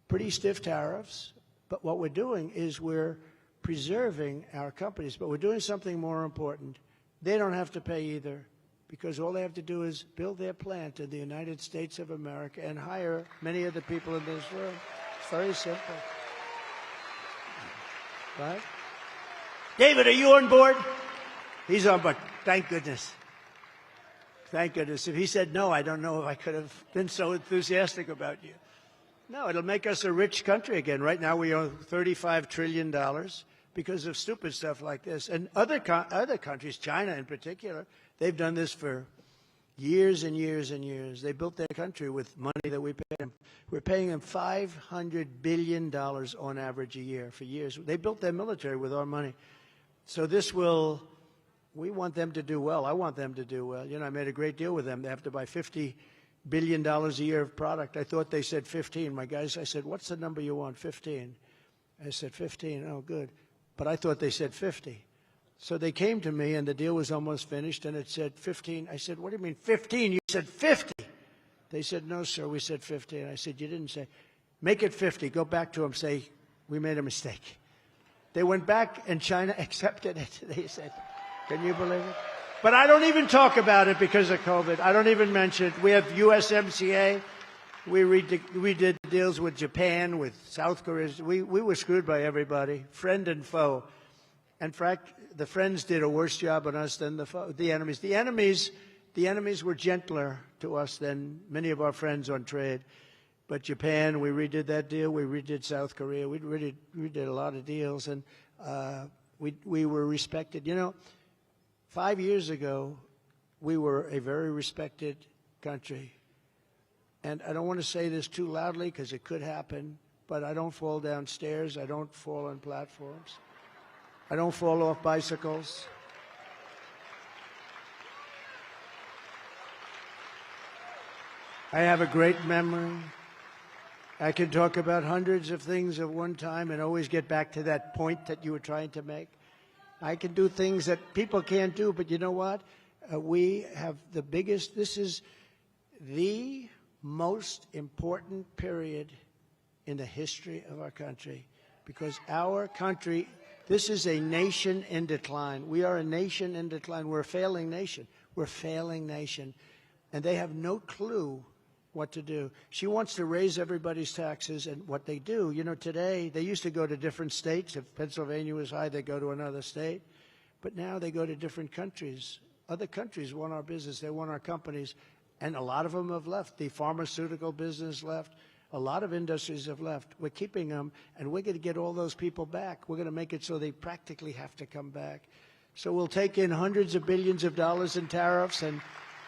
pretty stiff tariffs, but what we're doing is we're preserving our companies, but we're doing something more important. They don't have to pay either, because all they have to do is build their plant in the United States of America and hire many of the people in this room. It's very simple. Right? David, are you on board? He's on board. Thank goodness. Thank goodness. If he said no, I don't know if I could have been so enthusiastic about you. No, it'll make us a rich country again. Right now we owe $35 trillion. Because of stupid stuff like this. And other countries, China in particular, they've done this for years and years and years. They built their country with money that we pay them. We're paying them $500 billion on average a year for years. They built their military with our money. So we want them to do well. I want them to do well. You know, I made a great deal with them. They have to buy $50 billion a year of product. I thought they said 15. My guys, I said, what's the number you want? 15. I said, 15. Oh, good. But I thought they said 50. So they came to me, and the deal was almost finished, and it said 15. I said, what do you mean 15? You said 50. They said, no, sir, we said 50. And I said, you didn't say. Make it 50. Go back to them, say, we made a mistake. They went back, and China accepted it. They said, can you believe it? But I don't even talk about it because of COVID. I don't even mention it. We have USMCA. We did deals with Japan, with South Korea. We were screwed by everybody, friend and foe. In fact, the friends did a worse job on us than the enemies. The enemies were gentler to us than many of our friends on trade. But Japan, we redid that deal. We redid South Korea. We did a lot of deals, and we were respected. You know, 5 years ago, we were a very respected country. And I don't want to say this too loudly because it could happen, but I don't fall down stairs. I don't fall on platforms. I don't fall off bicycles. I have a great memory. I can talk about hundreds of things at one time and always get back to that point that you were trying to make. I can do things that people can't do, but you know what? We have the biggest, this is the most important period in the history of our country, because our country, this is a nation in decline. We are a nation in decline. We're a failing nation. We're a failing nation. And they have no clue what to do. She wants to raise everybody's taxes, and what they do, you know, today, they used to go to different states. If Pennsylvania was high, they go to another state. But now they go to different countries. Other countries want our business. They want our companies. And a lot of them have left. The pharmaceutical business left. A lot of industries have left. We're keeping them, and we're going to get all those people back. We're going to make it so they practically have to come back. So we'll take in hundreds of billions of dollars in tariffs, and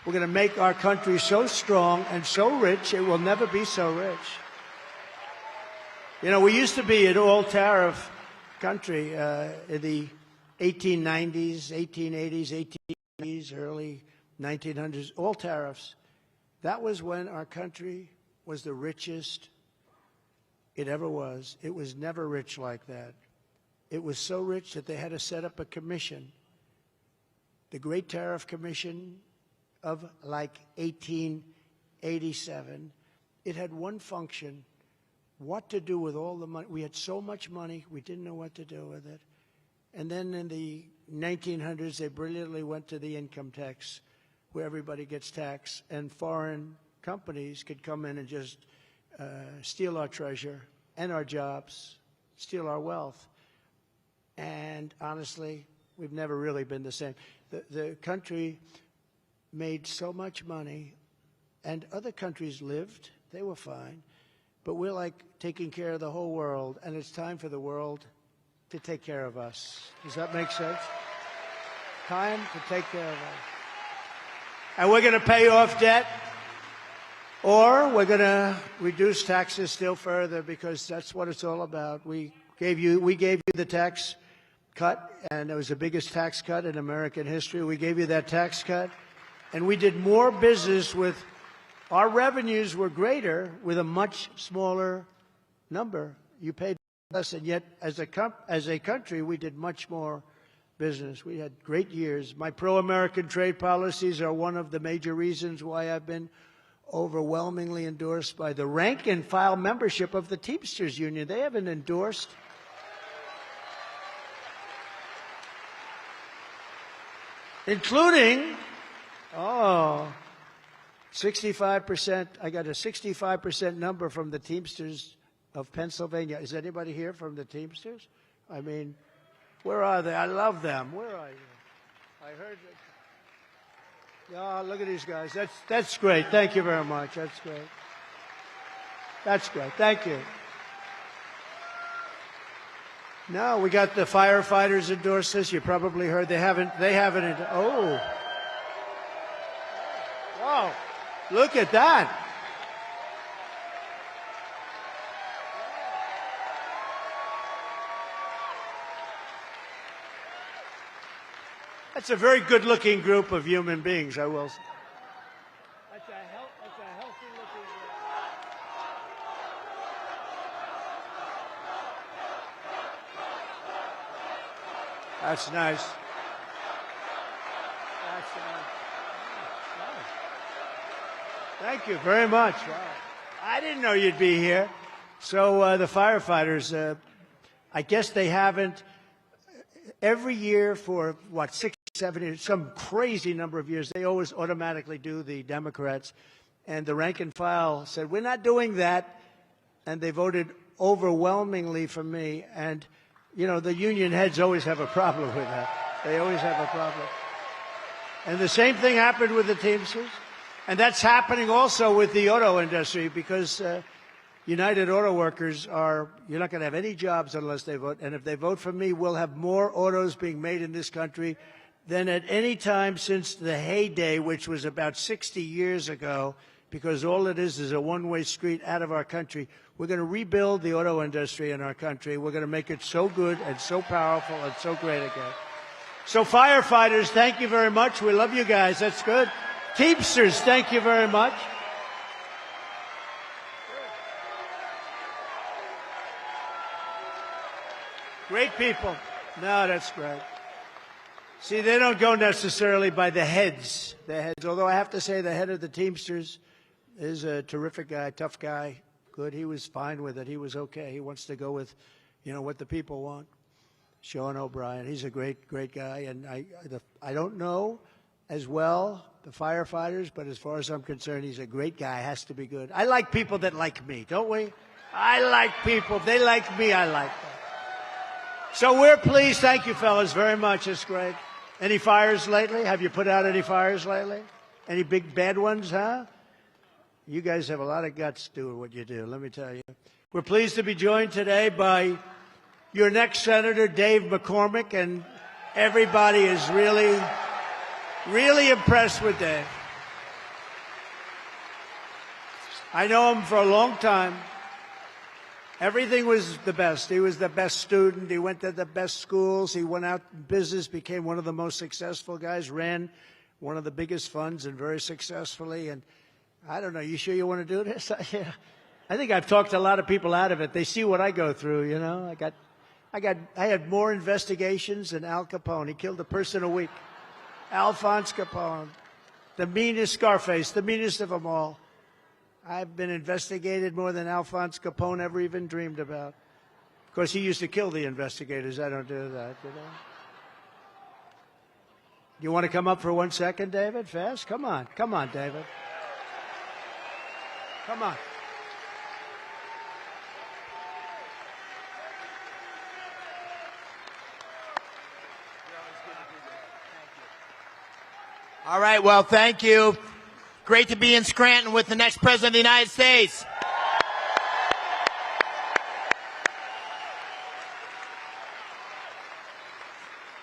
we're going to make our country so strong and so rich, it will never be so rich. You know, we used to be an all-tariff country in the 1890s, 1880s, 1880s, early 1900s, all tariffs. That was when our country was the richest it ever was. It was never rich like that. It was so rich that they had to set up a commission, the Great Tariff Commission of like 1887. It had one function, what to do with all the money. We had so much money, we didn't know what to do with it. And then in the 1900s, they brilliantly went to the income tax, where everybody gets taxed, and foreign companies could come in and just steal our treasure and our jobs, steal our wealth. And honestly, we've never really been the same. The country made so much money, and other countries lived. They were fine. But we're like taking care of the whole world, and it's time for the world to take care of us. Does that make sense? Time to take care of us. And we're going to pay off debt. or we're going to reduce taxes still further, because that's what it's all about. We gave you the tax cut, and it was the biggest tax cut in American history. We gave you that tax cut, and we did more business with our revenues were greater with a much smaller number. You paid less, and yet as a country, we did much more business. We had great years. My pro-American trade policies are one of the major reasons why I've been overwhelmingly endorsed by the rank-and-file membership of the Teamsters Union. They haven't endorsed including 65%. I got a 65% number from the Teamsters of Pennsylvania. Is anybody here from the Teamsters? I mean, where are they? I love them. Where are you? I heard it. Oh, look at these guys. That's great. Thank you very much. That's great. That's great. Thank you. No, we got the firefighters endorse this. You probably heard they haven't. Oh, wow! Look at that. That's a very good-looking group of human beings, I will say. That's a healthy-looking group. That's nice. That's nice. Thank you very much. Wow. I didn't know you'd be here. So the firefighters, I guess they haven't. Every year for, 6, 7 years, some crazy number of years, they always automatically do the Democrats. And the rank and file said, we're not doing that. And they voted overwhelmingly for me. And, you know, the union heads always have a problem with that. They always have a problem. And the same thing happened with the Teamsters. And that's happening also with the auto industry, because United Auto Workers you're not going to have any jobs unless they vote. And if they vote for me, we'll have more autos being made in this country than at any time since the heyday, which was about 60 years ago, because all it is a one-way street out of our country. We're going to rebuild the auto industry in our country. We're going to make it so good and so powerful and so great again. So firefighters, thank you very much. We love you guys. That's good. Teamsters, thank you very much. Great people. No, that's great. See, they don't go necessarily by the heads. Although I have to say the head of the Teamsters is a terrific guy, tough guy, good. He was fine with it. He was okay. He wants to go with, what the people want. Sean O'Brien, he's a great, great guy. And I don't know as well the firefighters, but as far as I'm concerned, he's a great guy. Has to be good. I like people that like me, don't we? I like people. If they like me, I like them. So we're pleased. Thank you, fellas, very much. It's great. Any fires lately? Have you put out any fires lately? Any big bad ones, huh? You guys have a lot of guts doing what you do, let me tell you. We're pleased to be joined today by your next Senator, Dave McCormick, and everybody is really, really impressed with Dave. I know him for a long time. Everything was the best. He was the best student. He went to the best schools. He went out in business, became one of the most successful guys, ran one of the biggest funds and very successfully. And I don't know, you sure you want to do this? I think I've talked a lot of people out of it. They see what I go through, I had more investigations than Al Capone. He killed a person a week. Alphonse Capone, the meanest Scarface, the meanest of them all. I've been investigated more than Alphonse Capone ever even dreamed about. Of course, he used to kill the investigators. I don't do that, You want to come up for 1 second, David? Fast? Come on, David. Come on. All right, well, thank you. Great to be in Scranton with the next President of the United States.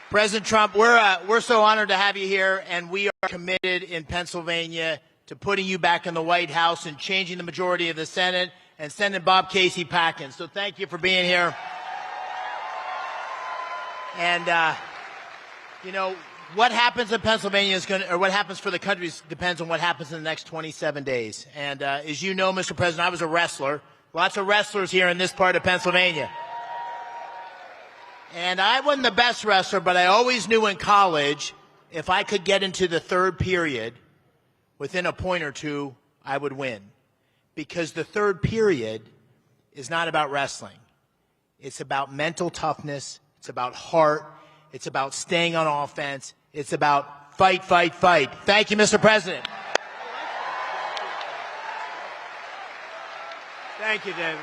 President Trump, we're so honored to have you here, and we are committed in Pennsylvania to putting you back in the White House and changing the majority of the Senate and sending Bob Casey packing. So thank you for being here. And, you know, what happens in Pennsylvania is going to, or what happens for the country depends on what happens in the next 27 days. And as you know, Mr. President, I was a wrestler. Lots of wrestlers here in this part of Pennsylvania. And I wasn't the best wrestler, but I always knew in college if I could get into the third period within a point or two, I would win. Because the third period is not about wrestling. It's about mental toughness. It's about heart. It's about staying on offense. It's about fight, fight, fight. Thank you, Mr. President. Thank you, David.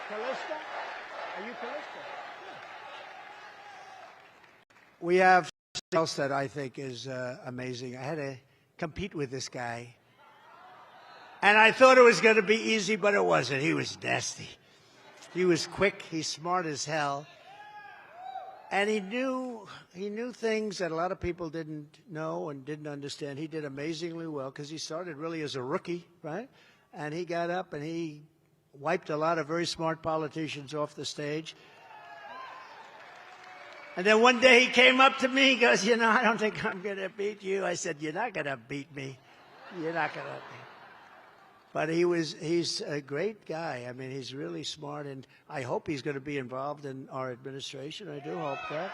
Callista? Are you Callista? We have something else that I think is amazing. I had to compete with this guy. And I thought it was going to be easy, but it wasn't. He was nasty. He was quick. He's smart as hell. And he knew things that a lot of people didn't know and didn't understand. He did amazingly well because he started really as a rookie, right? And he got up and he wiped a lot of very smart politicians off the stage. And then one day he came up to me, he goes, you know, I don't think I'm going to beat you. I said, you're not going to beat me. You're not going to. But he's a great guy. I mean, he's really smart, and I hope he's going to be involved in our administration. I do hope that.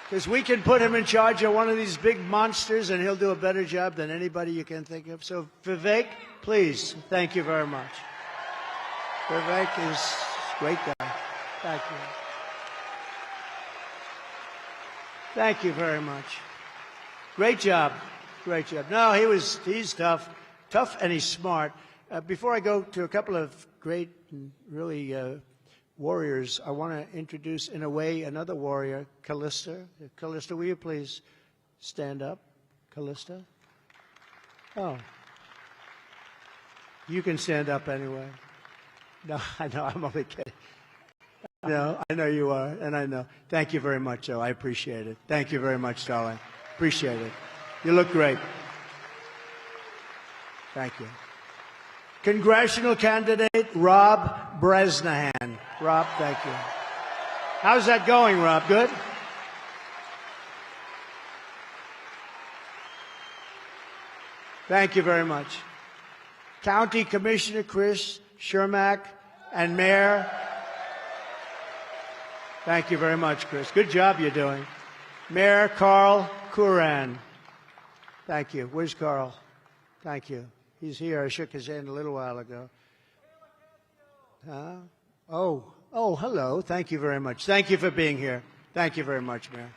Because we can put him in charge of one of these big monsters, and he'll do a better job than anybody you can think of. So, Vivek, please, thank you very much. Vivek is a great guy. Thank you. Thank you very much. Great job. Great job. No, he's tough. Tough and he's smart. Before I go to a couple of great, really warriors, I want to introduce, in a way, another warrior, Callista. Callista, will you please stand up? Callista? Oh. You can stand up anyway. No, I know, I'm only kidding. No, I know you are, and I know. Thank you very much, Joe. I appreciate it. Thank you very much, darling. Appreciate it. You look great. Thank you. Congressional candidate Rob Bresnahan. Rob, thank you. How's that going, Rob? Good? Thank you very much. County Commissioner Chris Shermack and Mayor. Thank you very much, Chris. Good job you're doing. Mayor Carl Curran. Thank you. Where's Carl? Thank you. He's here. I shook his hand a little while ago. Oh, hello. Thank you very much. Thank you for being here. Thank you very much, Mayor.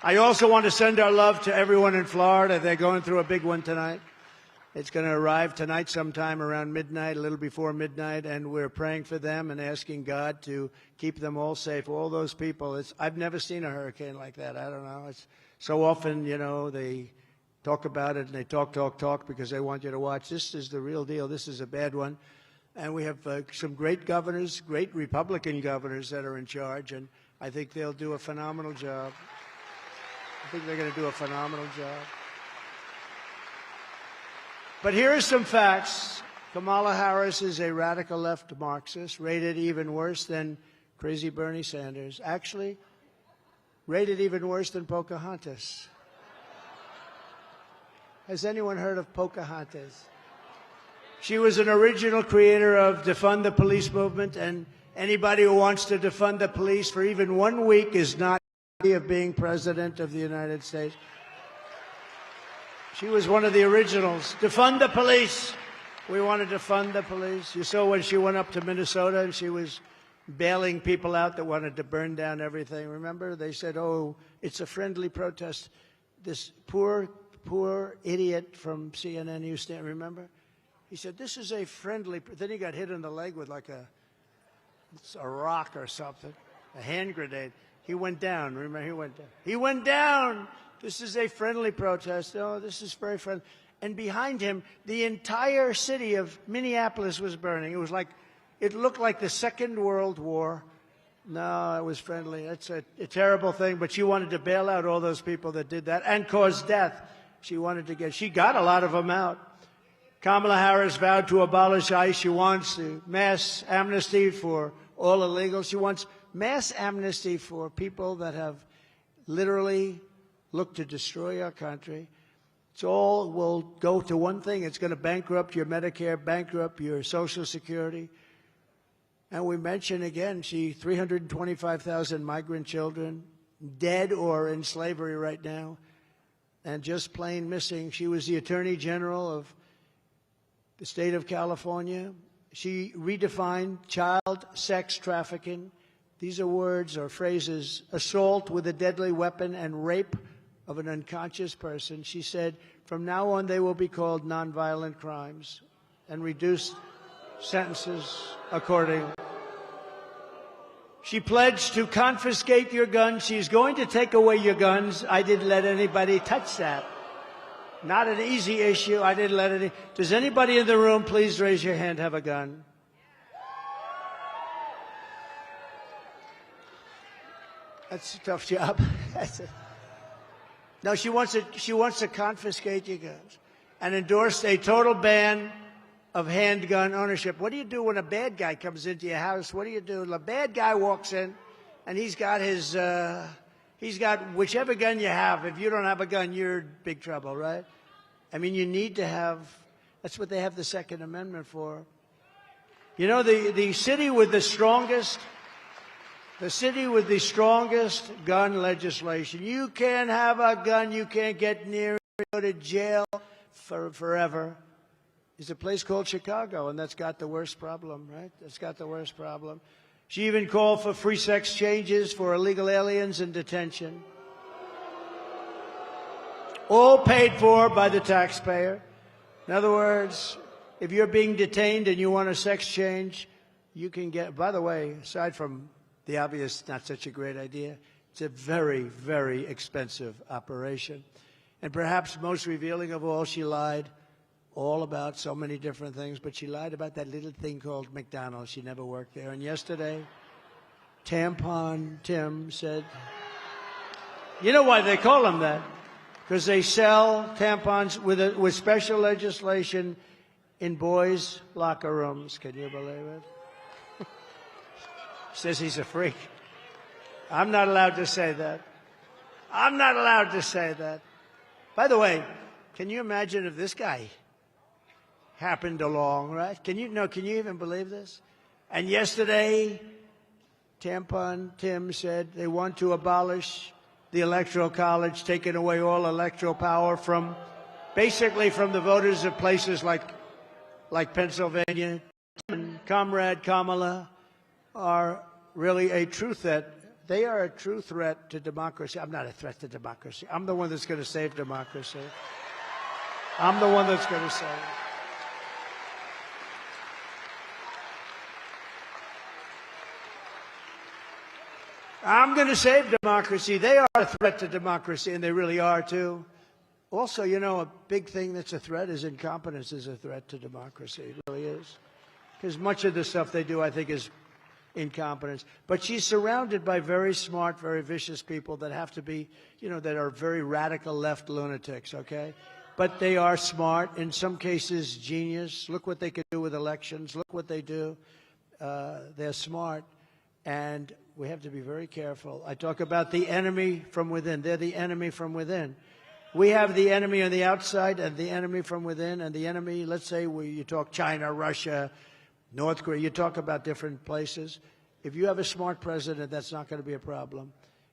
I also want to send our love to everyone in Florida. They're going through a big one tonight. It's going to arrive tonight sometime around midnight, a little before midnight, and we're praying for them and asking God to keep them all safe. All those people, I've never seen a hurricane like that. I don't know. It's so often, you know, they talk about it and they talk because they want you to watch. This is the real deal. This is a bad one. And we have some great governors, great Republican governors that are in charge, and I think they'll do a phenomenal job. I think they're going to do a phenomenal job. But here are some facts. Kamala Harris is a radical left Marxist, rated even worse than crazy Bernie Sanders. Actually, rated even worse than Pocahontas. Has anyone heard of Pocahontas? She was an original creator of defund the police movement, and anybody who wants to defund the police for even 1 week is not worthy of being president of the United States. She was one of the originals. Defund the police. We want to defund the police. You saw when she went up to Minnesota and she was bailing people out that wanted to burn down everything. Remember? They said, oh, it's a friendly protest. This poor idiot from CNN used to, remember? He said, this is a friendly, then he got hit in the leg with like a rock or something, a hand grenade. He went down. Remember, he went down. He went down. This is a friendly protest. Oh, this is very friendly. And behind him, the entire city of Minneapolis was burning. It was like, it looked like the Second World War. No, it was friendly. It's a terrible thing, but she wanted to bail out all those people that did that and caused death. She got a lot of them out. Kamala Harris vowed to abolish ICE. She wants mass amnesty for all illegals. She wants mass amnesty for people that have literally looked to destroy our country. It's all will go to one thing. It's going to bankrupt your Medicare, bankrupt your Social Security. And we mention again, 325,000 migrant children dead or in slavery right now and just plain missing. She was the Attorney General of the state of California. She redefined child sex trafficking. These are words or phrases: assault with a deadly weapon and rape of an unconscious person. She said, from now on, they will be called nonviolent crimes and reduced sentences accordingly. She pledged to confiscate your guns. She's going to take away your guns. I didn't let anybody touch that. Not an easy issue. I didn't let any. Does anybody in the room, please raise your hand, have a gun? That's a tough job. No, she wants to confiscate your guns and endorse a total ban of handgun ownership. What do you do when a bad guy comes into your house? What do you do? The bad guy walks in, and he's got whichever gun you have. If you don't have a gun, you're in big trouble, right? I mean, you need to have. That's what they have the Second Amendment for. You know, the city with the strongest gun legislation. You can't have a gun. You can't get near it. Go to jail forever. Is a place called Chicago, and that's got the worst problem, right? That's got the worst problem. She even called for free sex changes for illegal aliens in detention. All paid for by the taxpayer. In other words, if you're being detained and you want a sex change, you can get, by the way, aside from the obvious, not such a great idea, it's a very, very expensive operation. And perhaps most revealing of all, she lied all about so many different things, but she lied about that little thing called McDonald's. She never worked there. And yesterday, Tampon Tim said, you know why they call them that? Because they sell tampons with special legislation in boys' locker rooms. Can you believe it? Says he's a freak. I'm not allowed to say that. I'm not allowed to say that. By the way, can you imagine if this guy happened along, right? Can you even believe this? And yesterday, Tampon Tim said they want to abolish the Electoral College, taking away all electoral power basically from the voters of places like Pennsylvania. And Comrade Kamala are really a true threat. They are a true threat to democracy. I'm not a threat to democracy. I'm the one that's going to save democracy. I'm the one that's going to save it. I'm going to save democracy. They are a threat to democracy, and they really are, too. Also, you know, a big thing that's a threat is incompetence is a threat to democracy. It really is. Because much of the stuff they do, I think, is incompetence. But she's surrounded by very smart, very vicious people that have to be, you know, that are very radical left lunatics, okay? But they are smart. In some cases, genius. Look what they can do with elections. Look what they do. They're smart. And we have to be very careful. I talk about the enemy from within. They're the enemy from within. We have the enemy on the outside and the enemy from within. And the enemy, let's say you talk China, Russia, North Korea, you talk about different places. If you have a smart president, that's not going to be a problem.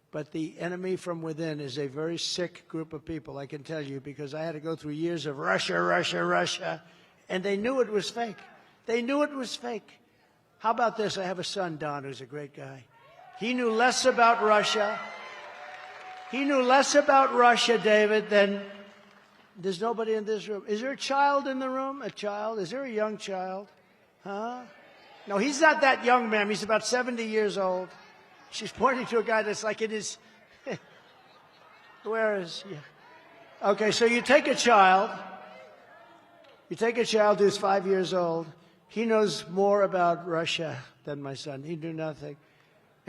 But the enemy from within is a very sick group of people, I can tell you, because I had to go through years of Russia, Russia, Russia, and they knew it was fake. They knew it was fake. How about this? I have a son, Don, who's a great guy. He knew less about Russia. He knew less about Russia, David, than there's nobody in this room. Is there a child in the room? A child? Is there a young child? Huh? No, he's not that young, ma'am. He's about 70 years old. She's pointing to a guy that's like in his... Where is he? Okay, so you take a child. You take a child who's 5 years old. He knows more about Russia than my son. He knew nothing.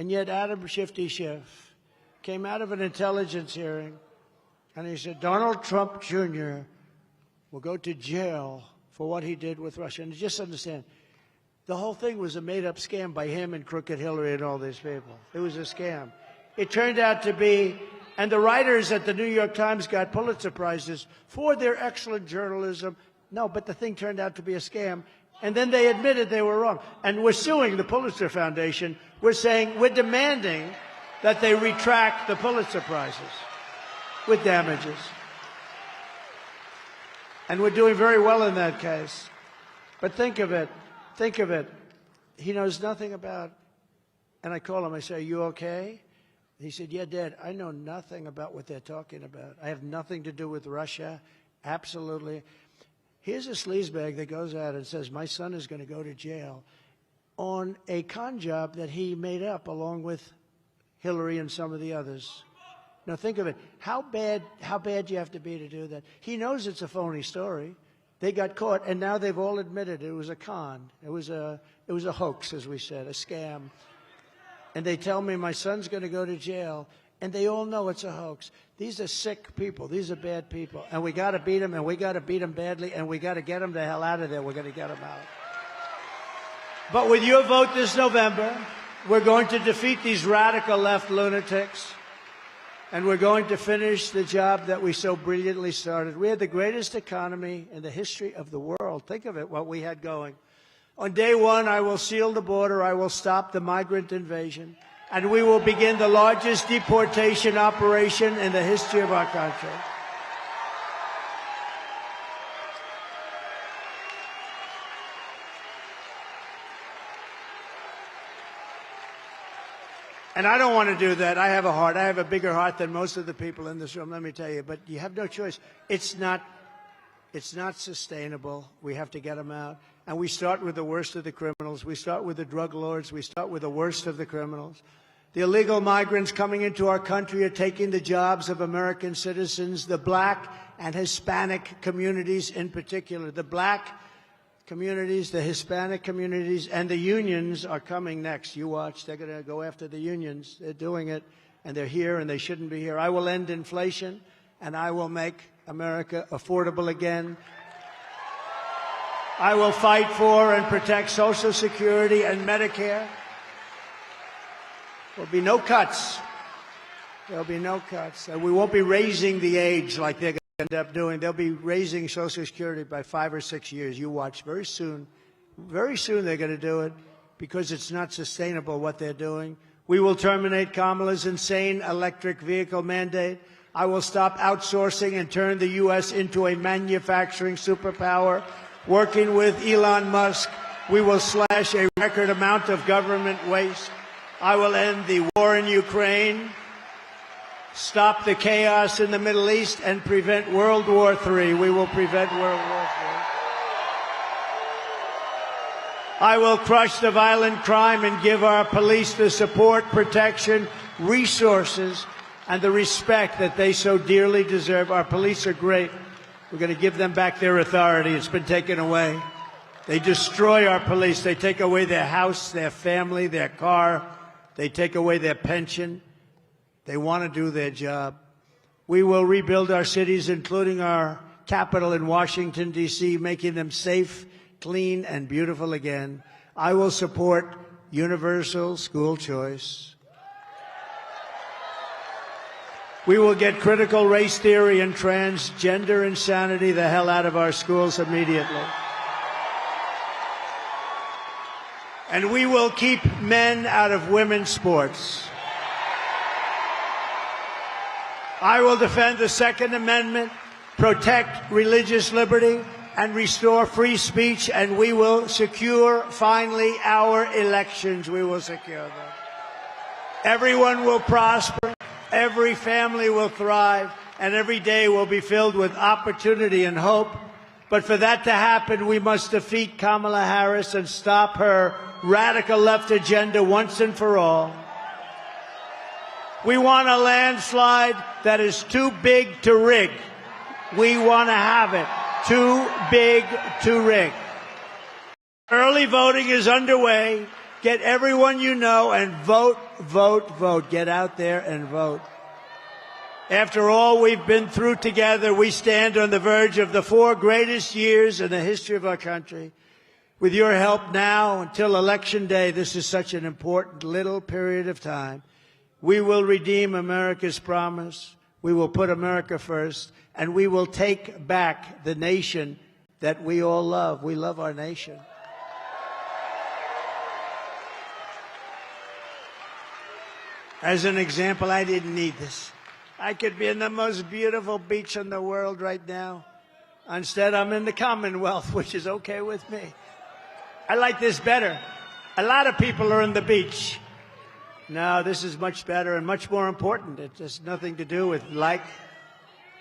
And yet Adam Shifty Schiff came out of an intelligence hearing, and he said, Donald Trump Jr. will go to jail for what he did with Russia. And just understand, the whole thing was a made-up scam by him and Crooked Hillary and all these people. It was a scam. It turned out to be, and the writers at the New York Times got Pulitzer Prizes for their excellent journalism. No, but the thing turned out to be a scam. And then they admitted they were wrong. And we're suing the Pulitzer Foundation. We're saying, we're demanding that they retract the Pulitzer Prizes with damages. And we're doing very well in that case. But think of it. He knows nothing about, and I call him, I say, are you okay? He said, yeah, Dad, I know nothing about what they're talking about. I have nothing to do with Russia. Absolutely. Here's a sleazebag that goes out and says, my son is going to go to jail on a con job that he made up along with Hillary and some of the others. Now think of it. How bad do you have to be to do that? He knows it's a phony story. They got caught, and now they've all admitted it was a con. It was a hoax, as we said, a scam. And they tell me my son's going to go to jail, and they all know it's a hoax. These are sick people. These are bad people. And we got to beat them, and we got to beat them badly, and we got to get them the hell out of there. We're going to get them out. But with your vote this November, we're going to defeat these radical left lunatics, and we're going to finish the job that we so brilliantly started. We had the greatest economy in the history of the world. Think of it, what we had going. On day one, I will seal the border. I will stop the migrant invasion. And we will begin the largest deportation operation in the history of our country. And I don't want to do that. I have a heart. I have a bigger heart than most of the people in this room, let me tell you. But you have no choice. It's not sustainable. We have to get them out. And we start with the worst of the criminals. We start with the drug lords. We start with the worst of the criminals. The illegal migrants coming into our country are taking the jobs of American citizens, the black and Hispanic communities in particular. The black communities, the Hispanic communities, and the unions are coming next. You watch. They're going to go after the unions. They're doing it, and they're here, and they shouldn't be here. I will end inflation, and I will make America affordable again. I will fight for and protect Social Security and Medicare. There'll be no cuts. There'll be no cuts. And we won't be raising the age like they're going to end up doing. They'll be raising Social Security by 5 or 6 years. You watch. Very soon they're going to do it because it's not sustainable what they're doing. We will terminate Kamala's insane electric vehicle mandate. I will stop outsourcing and turn the U.S. into a manufacturing superpower. Working with Elon Musk, we will slash a record amount of government waste. I will end the war in Ukraine, stop the chaos in the Middle East, and prevent World War III. We will prevent World War III. I will crush the violent crime and give our police the support, protection, resources, and the respect that they so dearly deserve. Our police are great. We're going to give them back their authority. It's been taken away. They destroy our police. They take away their house, their family, their car. They take away their pension. They want to do their job. We will rebuild our cities, including our capital in Washington, D.C., making them safe, clean, and beautiful again. I will support universal school choice. We will get critical race theory and transgender insanity the hell out of our schools immediately. And we will keep men out of women's sports. I will defend the Second Amendment, protect religious liberty, and restore free speech, and we will secure, finally, our elections. We will secure them. Everyone will prosper, every family will thrive, and every day will be filled with opportunity and hope. But for that to happen, we must defeat Kamala Harris and stop her radical left agenda once and for all. We want a landslide that is too big to rig. We want to have it too big to rig. Early voting is underway. Get everyone you know and vote, vote, vote. Get out there and vote. After all we've been through together, we stand on the verge of the 4 greatest years in the history of our country. With your help now until Election Day, this is such an important little period of time. We will redeem America's promise. We will put America first, and we will take back the nation that we all love. We love our nation. As an example, I didn't need this. I could be in the most beautiful beach in the world right now. Instead, I'm in the Commonwealth, which is okay with me. I like this better. A lot of people are in the beach. No, this is much better and much more important. It has nothing to do with like.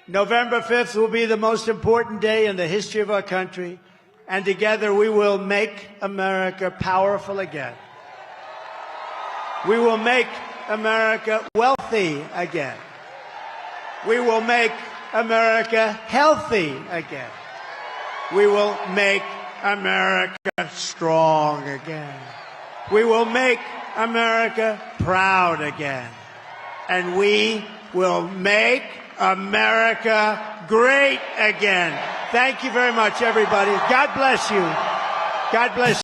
November 5th will be the most important day in the history of our country, and together we will make America powerful again. We will make America wealthy again. We will make America healthy again. We will make America strong again. We will make America proud again. And we will make America great again. Thank you very much, everybody. God bless you. God bless you.